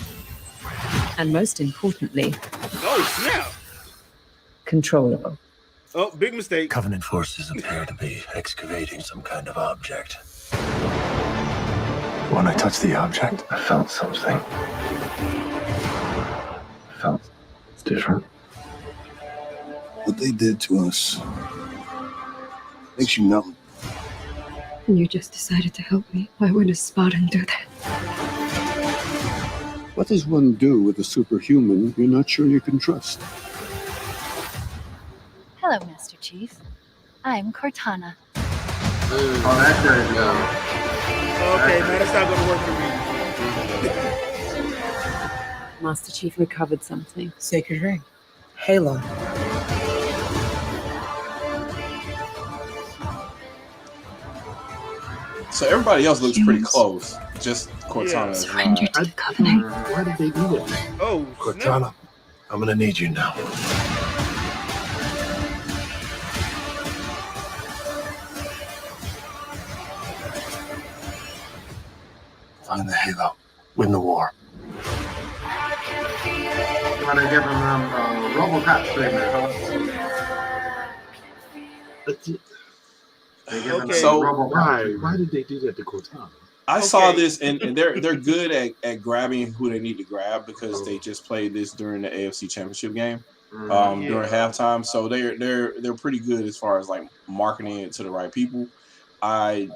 and most importantly, Oh snap! controllable. Oh, big mistake. Covenant forces appear to be excavating some kind of object. When I touched the object, I felt something. I felt it's different. What they did to us makes you numb. And you just decided to help me. Why would a Spartan do that? What does one do with a superhuman you're not sure you can trust? Hello, Master Chief. I'm Cortana. Oh, that's crazy. Okay, now that's not gonna work for me. Master Chief recovered something. Sacred ring. Halo. So everybody else looks pretty close. Just Cortana. is Surrender not. to the Covenant. Why did they do that? Oh, snap. Cortana, I'm gonna need you now. Find the Halo. Win the war. Why they giving them RoboCop treatment, huh? They giving Okay. them So, RoboCop treatment. Why did they do that to Cortana? I saw Okay. this, and they're good at grabbing who they need to grab because they just played this during the AFC Championship game during halftime. So they're pretty good as far as like marketing it to the right people. I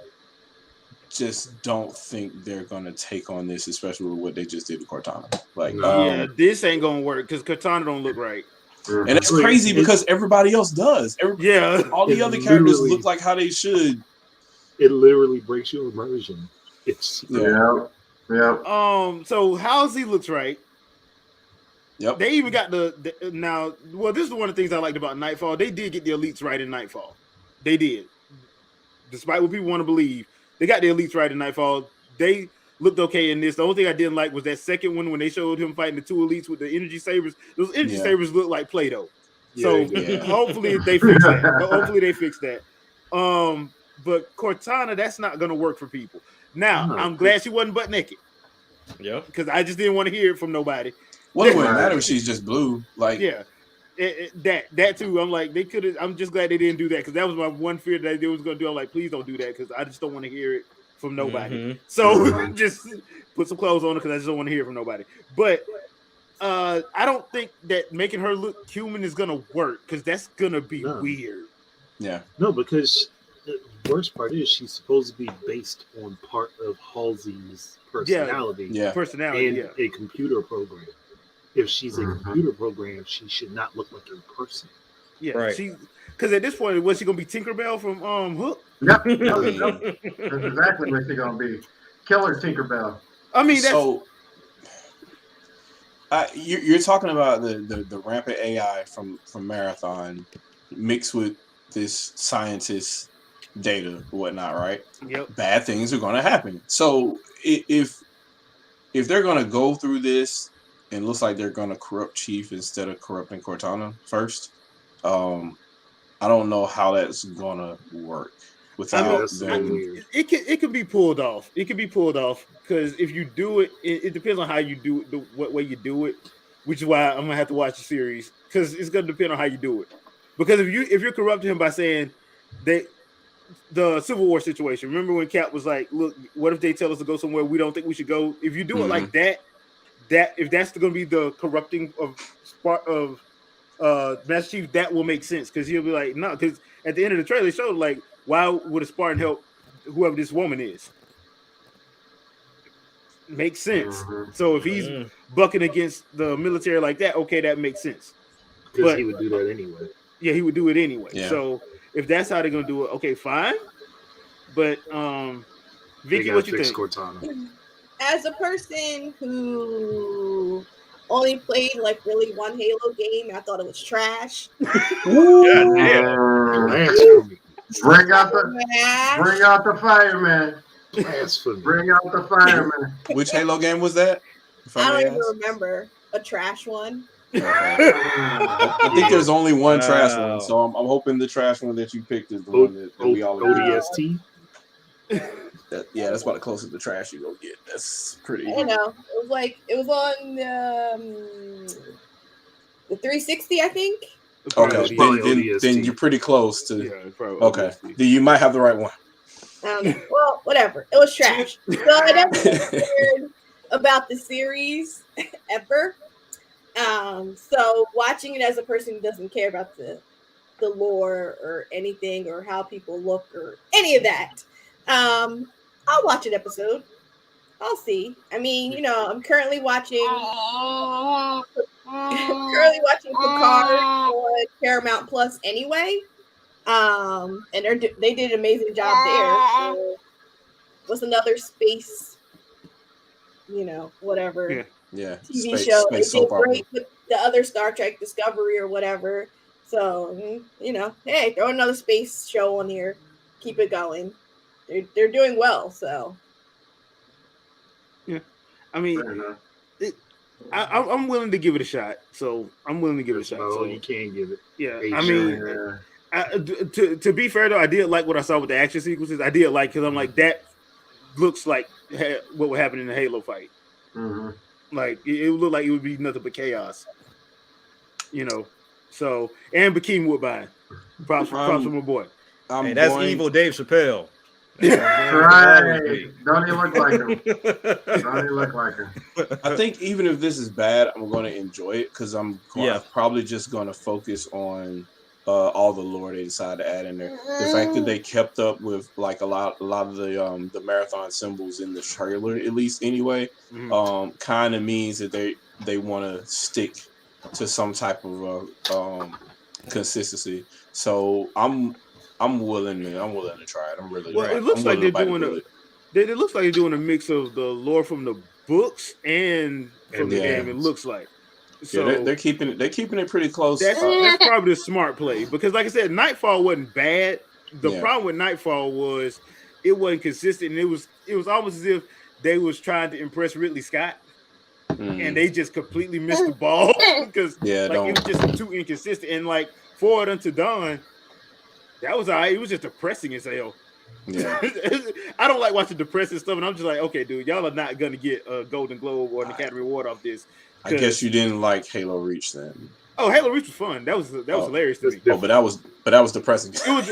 just don't think they're gonna take on this, especially with what they just did to Cortana. Like, Yeah, this ain't gonna work because Cortana don't look right. and it's crazy because everybody else does. Yeah, All the It other characters literally- look like how they should. It literally breaks your immersion. It's Yep. So Halsey looks right. Yep. They even got the now. Well, this is one of the things I liked about Nightfall. They did get the elites right in Nightfall. They did, despite what people want to believe. They got the elites right in Nightfall. They looked okay in this. The only thing I didn't like was that second one when they showed him fighting the two elites with the energy sabers. Those energy sabers look like Play-Doh. So hopefully they fix that. Hopefully they fix that. But Cortana, that's not gonna work for people. Now, I'm glad she wasn't butt naked. Yeah, because I just didn't want to hear it from nobody. Well, it wouldn't matter if she's just blue. Like, yeah, that too. I'm like, they could have. I'm just glad they didn't do that because that was my one fear that they was gonna do. I'm like, please don't do that because I just don't want to hear it from nobody. So just put some clothes on her because I just don't want to hear it from nobody. But I don't think that making her look human is gonna work because that's gonna be weird. Yeah, no, because the worst part is she's supposed to be based on part of Halsey's personality, personality, and a computer program. If she's a computer program, she should not look like a person. Yeah, right. She because at this point, was she gonna be Tinkerbell from Hook? Yep. That's exactly what she's gonna be. Killer Tinkerbell. I mean, that's so. You're talking about the rampant AI from Marathon mixed with this scientist data or whatnot, right? Yep. Bad things are going to happen. So if they're going to go through this and it looks like they're going to corrupt Chief instead of corrupting Cortana first, I don't know how that's going to work without them. It could be pulled off. It could be pulled off because if you do it, it depends on how you do it, what way you do it, which is why I'm gonna have to watch the series because it's gonna depend on how you do it. Because if you're corrupting him by saying that the Civil War situation, remember when Cap was like, "Look, what if they tell us to go somewhere we don't think we should go?" If you do it like that if that's going to be the corrupting of Master Chief, that will make sense because he'll be like, no, because at the end of the trailer, they showed like, why would a Spartan help whoever this woman is? Makes sense. So if he's bucking against the military like that, okay, that makes sense. Because he would do that anyway. Yeah, he would do it anyway. Yeah. So if that's how they're gonna do it, okay, fine. But Vicky, what you think? Cortana. As a person who only played like really one Halo game, I thought it was trash. Bring out the fire, man. Bring out the fireman. Which Halo game was that? I don't even remember. A trash one. Okay. I think there's only one trash one, so I'm hoping the trash one that you picked is the one that we all agree. ODST. Yeah, that's about the closest to trash you go get. That's pretty. I don't know. It was on the 360, I think. Okay, then you're pretty close to. Yeah, okay, then you might have the right one. I don't know. Well, whatever. It was trash. So I never cared about the series ever. So watching it as a person who doesn't care about the lore or anything or how people look or any of that, I'll watch an episode. I'll see. I mean, I'm currently watching Picard on Paramount Plus anyway. And they did an amazing job there. So what's another space, whatever. Yeah. TV show. They did great with the other Star Trek Discovery or whatever. So, hey, throw another space show on here. Keep it going. They're doing well, so. Yeah. I mean, I'm willing to give it a shot. So I'm willing to give it a shot. So you can give it. Yeah. I mean, to be fair though, I did like what I saw with the action sequences. I did like because I'm like that looks like what would happen in the Halo fight. Mm-hmm. Like it would look like it would be nothing but chaos. So and Bakeem Woodbine. Props from my boy. Hey, that's evil Dave Chappelle. Right. Don't even look like him. I think even if this is bad, I'm going to enjoy it because I'm probably just going to focus on all the lore they decided to add in there. The fact that they kept up with like a lot of the marathon symbols in the trailer, at least anyway, kind of means that they want to stick to some type of consistency. So I'm willing to try it. I'm really. Well, it looks like they're doing it looks like they're doing a mix of the lore from the books and from the game. It looks like. So they're keeping it pretty close. That's probably the smart play because, like I said, Nightfall wasn't bad. The problem with Nightfall was it wasn't consistent, and it was almost as if they was trying to impress Ridley Scott, and they just completely missed the ball because it was just too inconsistent. And like Forward Unto Dawn, that was all right. It was just depressing as hell. Yeah, I don't like watching depressing stuff, and I'm just like, okay, dude, y'all are not gonna get a Golden Globe or an Academy Award off this. I guess you didn't like Halo Reach then. Oh, Halo Reach was fun. That was hilarious to me. Oh, but that was depressing. It was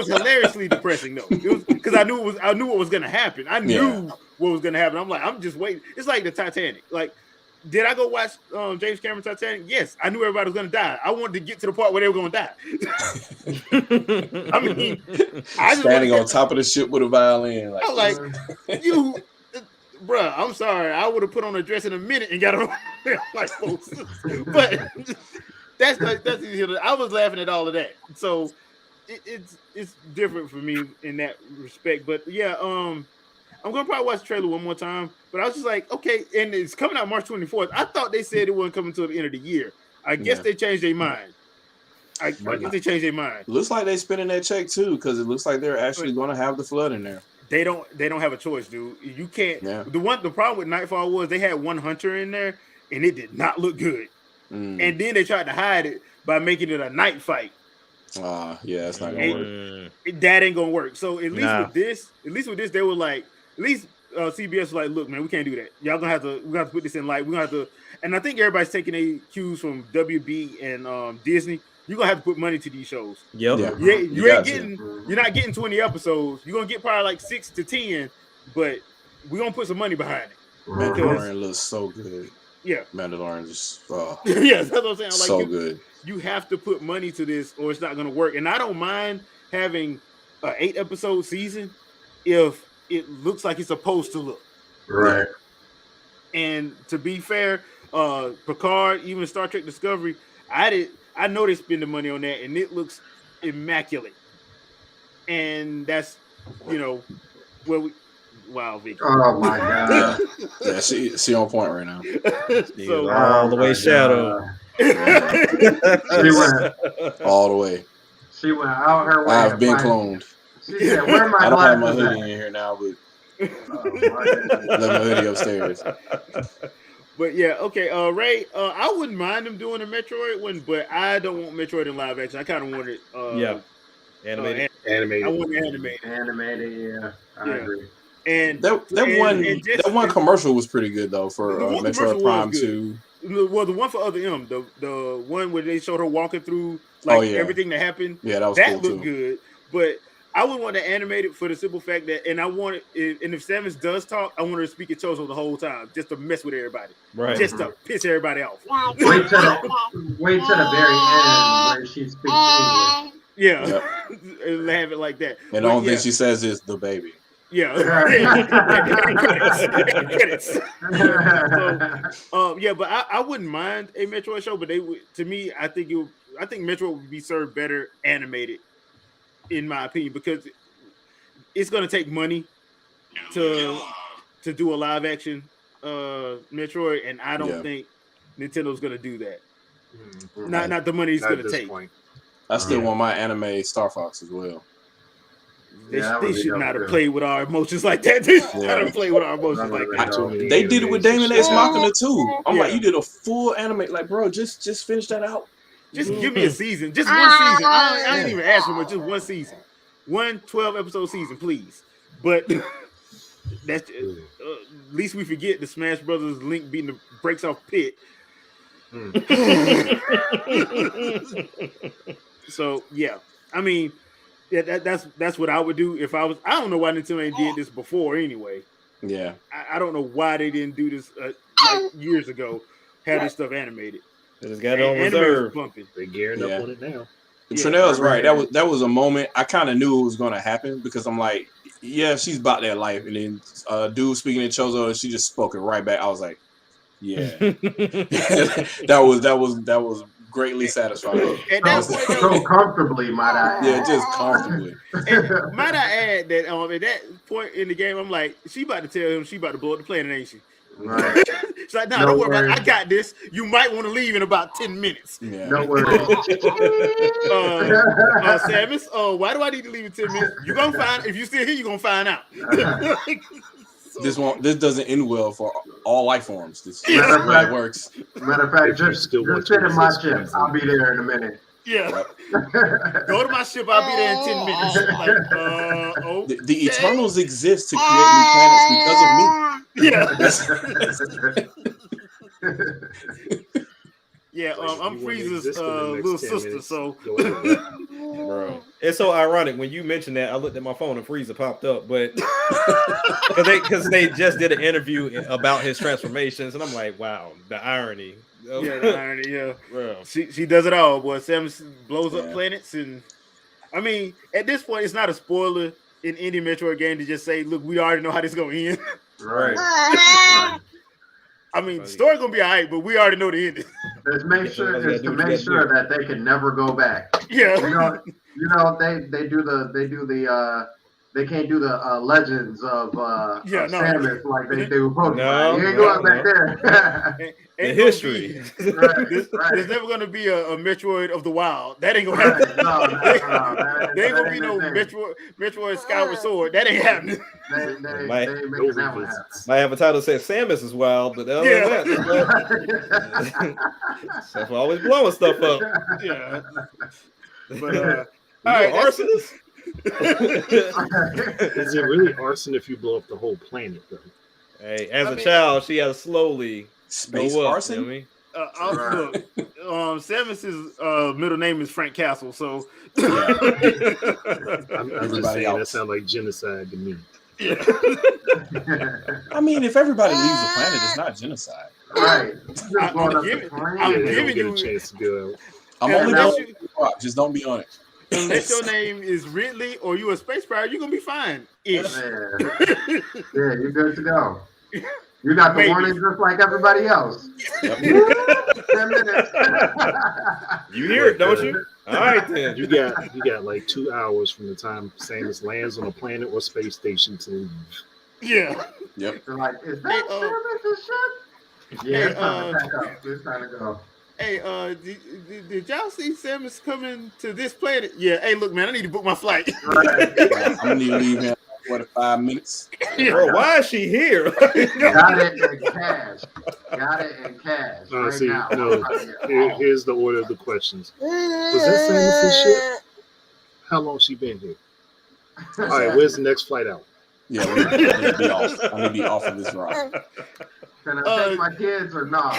hilariously depressing though. It was because I knew what was gonna happen. I knew what was gonna happen. I'm like, I'm just waiting. It's like the Titanic. Like, did I go watch James Cameron Titanic? Yes, I knew everybody was gonna die. I wanted to get to the part where they were gonna die. I mean, standing on top of the ship with a violin. I was like, you. Bruh, I'm sorry. I would have put on a dress in a minute and got on like folks. But that's easy. I was laughing at all of that. So it's different for me in that respect. But yeah, I'm gonna probably watch the trailer one more time. But I was just like, okay, and it's coming out March 24th. I thought they said it wasn't coming until the end of the year. I guess they changed their mind. I guess they changed their mind. Looks like they're spending that check too, because it looks like they're actually going to have the flood in there. They don't have a choice, dude. You can't. Yeah. The problem with Nightfall was they had one hunter in there, and it did not look good. And then they tried to hide it by making it a night fight. Yeah, it's not gonna work. That ain't gonna work. So at least with this, they were like, at least CBS was like, look, man, we can't do that. Y'all we have to put this in light. We're gonna have to, and I think everybody's taking a cues from WB and Disney. You're gonna have to put money to these shows. Yep. Yeah. You're not getting 20 episodes. You're gonna get probably like 6 to 10, but we're gonna put some money behind it. Mandalorian looks so good. Yeah. Mandalorian just yeah, that's what I'm saying. Like, so good. You have to put money to this or it's not gonna work. And I don't mind having an 8-episode season if it looks like it's supposed to look. Right. And to be fair, Picard, even Star Trek Discovery, I know they spend the money on that, and it looks immaculate. And that's, wow, Vicky. Oh my god. Yeah, she on point right now. So, all the way Shadow. She went all the way. She went out her way. I've been cloned. She said, "Where my I don't have my hoodie in here now, but Left my hoodie upstairs. But yeah, okay. Ray, I wouldn't mind them doing a Metroid one, but I don't want Metroid in live action. I kind of want it. Animated. Animated. I want it animated. Animated, yeah. I agree. And that one commercial was pretty good though for Metroid Prime 2. Well, the one for Other M, the one where they showed her walking through everything that happened. Yeah, that was that cool looked too. good. But I would want to animate it for the simple fact that, and I want it, and if Samus does talk, I want her to speak at Chozo the whole time, just to mess with everybody, just to piss everybody off. Wait to the very end where she speaks English. Yeah, and have it like that. And the only thing she says is the baby. Yeah. So, but I wouldn't mind a Metroid show, but they would. To me, I think Metroid would be served better animated, in my opinion, because it's going to take money to do a live action Metroid, and I don't think Nintendo's going to do that. Not the money it's going to take. I still want my anime Star Fox as well. They should not have played with our emotions like that. They should not have played with our emotions like that. They did it with Damon X Machina too. I'm like, you did a full anime. Like, bro, just finish that out. Just give me a season. Just one season. I ain't even ask for much. Just one season. 1 12-episode season, please. But that's at least we forget the Smash Brothers Link beating the brakes off Pit. So yeah, I mean, yeah, that's what I would do if I was. I don't know why Nintendo ain't did this before anyway. Yeah, I don't know why they didn't do this like years ago. Have this stuff animated. They just got it on reserve. They're gearing up on it now. Trinell's right. That was a moment I kind of knew it was going to happen because I'm like, yeah, she's about that life. And then dude speaking in Chozo, she just spoke it right back. I was like, yeah, that was greatly satisfying. So comfortably, might I add. Yeah, just comfortably. And might I add that at that point in the game, I'm like, she about to tell him she about to blow up the planet, ain't she? Right. It's like, no, don't worry about it. I got this. You might want to leave in about 10 minutes. Yeah. No worries. Samus, why do I need to leave in 10 minutes? You're gonna find if you still here, you're gonna find out. This doesn't end well for all life forms. This is how it works. Matter of fact, just sit in my ship. I'll be there in a minute. Yeah. Go to my ship. I'll be there in 10 minutes. The Eternals exist to create new planets because of me. Yeah. I'm Frieza's little sister, so. Bro, it's so ironic when you mentioned that. I looked at my phone and Frieza popped up, but because they just did an interview about his transformations, and I'm like, wow, the irony. Yeah, the irony. Yeah, bro. She does it all, boy. Samus blows up planets, and I mean, at this point, it's not a spoiler in any Metroid game to just say, "Look, we already know how this is gonna end." Right. I mean, the story's gonna be alright, but we already know the ending. Let's make sure that they can never go back. Yeah. You know, they can't do the legends of Samus like they do Pokemon. No, you ain't going back there. The history. There's never going to be a Metroid of the Wild. That ain't going to happen. There ain't going to be no Metroid Skyward Sword. That ain't happening. Might have a title that says Samus is wild, but other than that, stuff always blowing stuff up. Yeah. But all right, arsonist. Is it really arson if you blow up the whole planet, though? Hey, as a child, she has slowly space go up, arson. You know what I mean? Look, Samus's middle name is Frank Castle, so I'm just saying that sounds like genocide to me. Yeah. I mean, if everybody leaves the planet, it's not genocide, right? I'm giving you a chance to go. I'm only going just don't be on it. Unless your name is Ridley or you a space pirate, you're gonna be fine. Yeah, you're good to go. You got the warning just like everybody else. 10 minutes. You hear it, don't you? All right, then. You got like 2 hours from the time Samus lands on a planet or space station to leave. Yeah. Yep. They're like, is that Samus' ship? Yeah, it's time to go. Hey, did y'all see Samus coming to this planet? Yeah. Hey, look, man, I need to book my flight. Right. I'm gonna need to leave him 45 minutes. Bro, why is she here? Got it in cash. Got it in cash. No, right see, now. no. Here's the order of the questions. Was that Samus' ship? How long she been here? All right, where's the next flight out? Yeah, I need to be off. I need to be off of this ride. Can I take my kids or not?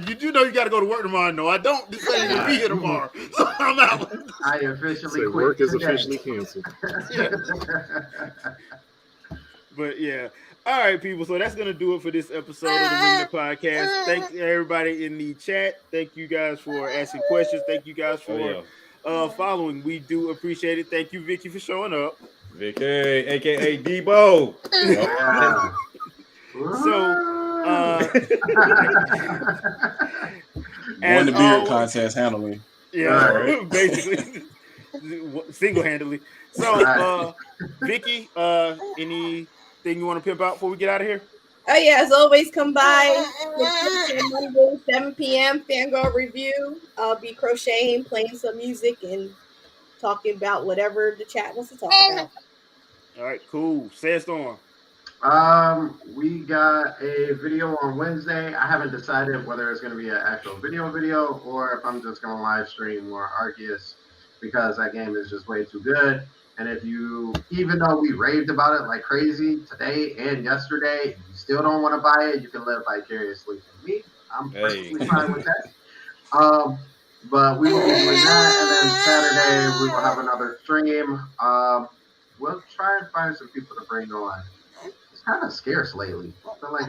You do know you got to go to work tomorrow. No, I don't. This ain't gonna be here tomorrow. So I'm out. I officially So quit. work is today. officially canceled. But yeah. All right, people. So that's gonna do it for this episode of the Wingin Podcast. Thanks everybody in the chat. Thank you guys for asking questions. Thank you guys for following. We do appreciate it. Thank you, Vicky, for showing up. Vicky, aka Debo. Yeah. So Won the beard contest handling. Yeah, right. basically single-handedly. So Vicky, anything you want to pimp out before we get out of here? Oh yeah, as always, come by Monday, 7 p.m. Fangirl Review. I'll be crocheting, playing some music, and talking about whatever the chat wants to talk about. All right, cool. Sandstorm. We got a video on Wednesday. I haven't decided whether it's going to be an actual video or if I'm just going to live stream more Arceus because that game is just way too good. And if you, even though we raved about it like crazy today and yesterday, if you still don't want to buy it, you can live vicariously from me. I'm perfectly fine with that. But we will be doing that, and then Saturday we will have another stream. We'll try and find some people to bring on. It's kind of scarce lately. I feel like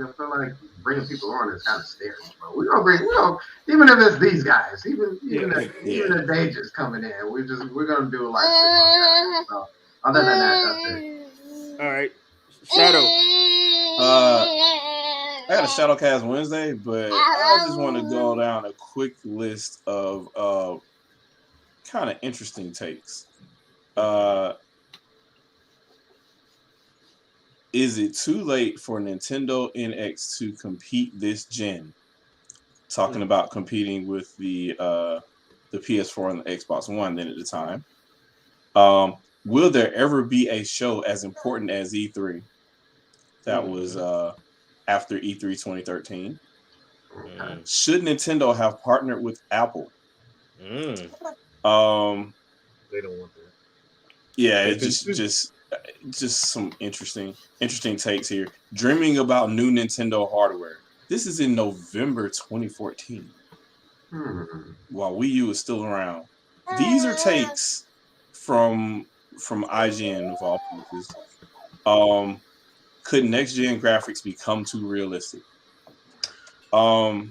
bringing people on is kind of scarce. But we're gonna even if it's these guys, even if they just coming in, we're gonna do a live stream. So other than that, that's it. All right, Shadow. I got a Shadowcast Wednesday, but I just want to go down a quick list of kind of interesting takes. Is it too late for Nintendo NX to compete this gen? Talking about competing with the PS4 and the Xbox One then at the time. Will there ever be a show as important as E3? That was after E3 2013. Should Nintendo have partnered with Apple? They don't want that. Yeah, it's just some interesting takes here. Dreaming about new Nintendo hardware. This is in November 2014. While Wii U is still around. These are takes from IGN of all places. Could next gen graphics become too realistic? Yeah,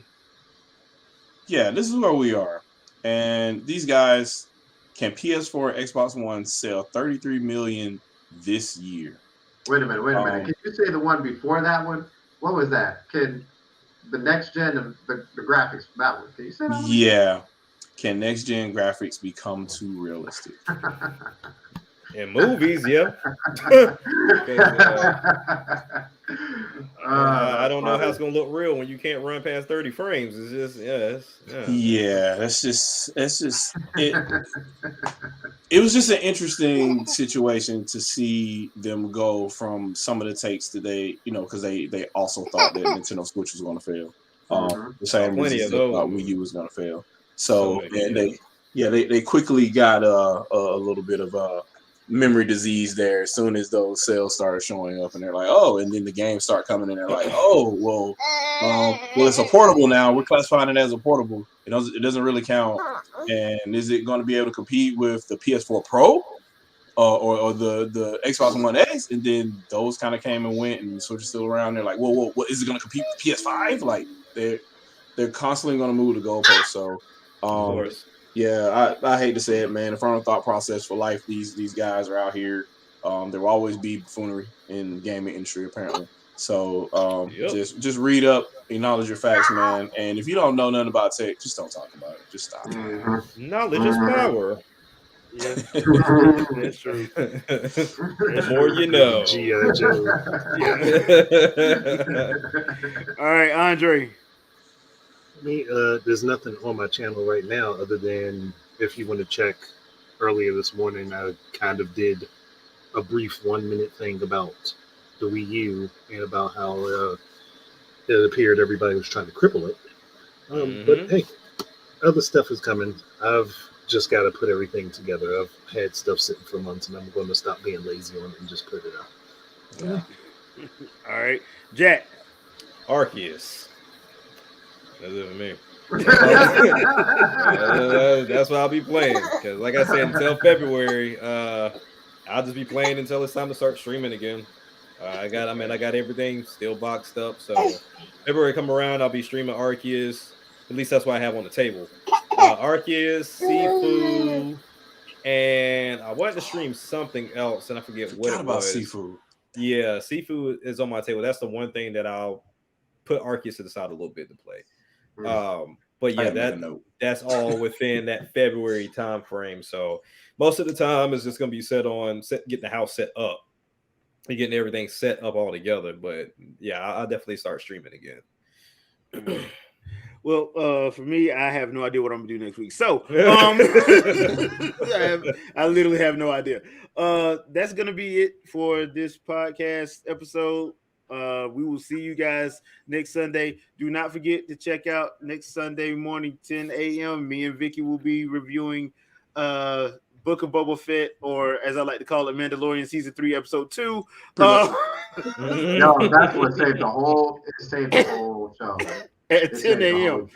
this is where we are. And these guys, can PS4, Xbox One sell 33 million this year? Wait a minute. Can you say the one before that one? What was that? Can the next gen of the graphics for that one? Can you say that one? Yeah. Can next gen graphics become too realistic? In movies, yeah. I don't know how it's gonna look real when you can't run past 30 frames. It's just it was just an interesting situation to see them go from some of the takes that they, because they also thought that Nintendo Switch was going to fail. The same reason they thought Wii U was going to fail. So they quickly got a little bit of memory disease there as soon as those sales started showing up, and they're like, oh, and then the games start coming, and they're like, oh, well, it's a portable now. We're classifying it as a portable. It doesn't really count. And is it going to be able to compete with the PS4 Pro or the Xbox One X? And then those kind of came and went, and the Switch is still around. They're like, whoa, what is it going to compete with PS5? Like they're constantly going to move the goalposts. So, of course. Yeah, I hate to say it, man. The final thought process for life. These guys are out here. There will always be buffoonery in the gaming industry, apparently. So just read up, acknowledge your facts, man. And if you don't know nothing about tech, just don't talk about it. Just stop. Knowledge is power. Yeah, that's true. The more you know. All right, Andre. There's nothing on my channel right now other than if you want to check earlier this morning, I kind of did a brief 1 minute thing about the Wii U and about how it appeared everybody was trying to cripple it. But hey, other stuff is coming. I've just got to put everything together. I've had stuff sitting for months, and I'm going to stop being lazy on it and just put it out. Yeah. All right, Jack. Arceus. That's it for me. That's what I'll be playing. Because, like I said, until February, I'll just be playing until it's time to start streaming again. I got everything still boxed up. So February come around, I'll be streaming Arceus. At least that's what I have on the table. Arceus, Sifu, and I wanted to stream something else, and I forget what it was. Sifu. Yeah, Sifu is on my table. That's the one thing that I'll put Arceus to the side a little bit to play. But yeah, that's all within that February time frame. So most of the time is just going to be getting the house set up and getting everything set up all together. But yeah, I'll definitely start streaming again. Well, for me, I have no idea what I'm gonna do next week. So, I literally have no idea. That's gonna be it for this podcast episode. We will see you guys next Sunday. Do not forget to check out next Sunday morning, 10 a.m. Me and Vicky will be reviewing Book of Boba Fett, or as I like to call it, Mandalorian Season 3, Episode 2. Yo, that's what saved the whole show. At 10 a.m.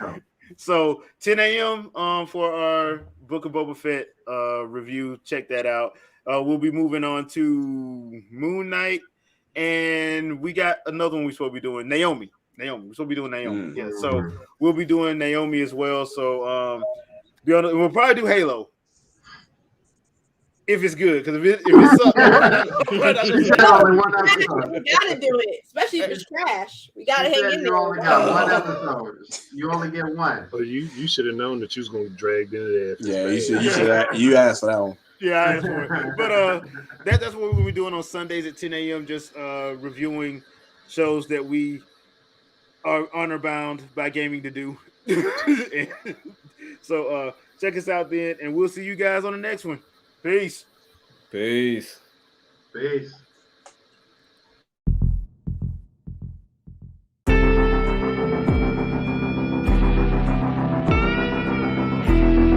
So 10 a.m. For our Book of Boba Fett review. Check that out. We'll be moving on to Moon Knight, and we got another one we're supposed to be doing. Naomi. We're supposed to be doing Naomi. Yeah, so we'll be doing Naomi as well. So we'll probably do Halo. If it's good, because if it's up, we gotta do it, especially if it's trash. We gotta hang in there. You only got one episode. You only get one. Well, you should have known that you was going to drag into that. Yeah, you asked for that one. Yeah, I asked for it. But that's what we'll be doing on Sundays at 10 a.m. Just reviewing shows that we are honor bound by gaming to do. So check us out then, and we'll see you guys on the next one. Peace. Peace. Peace.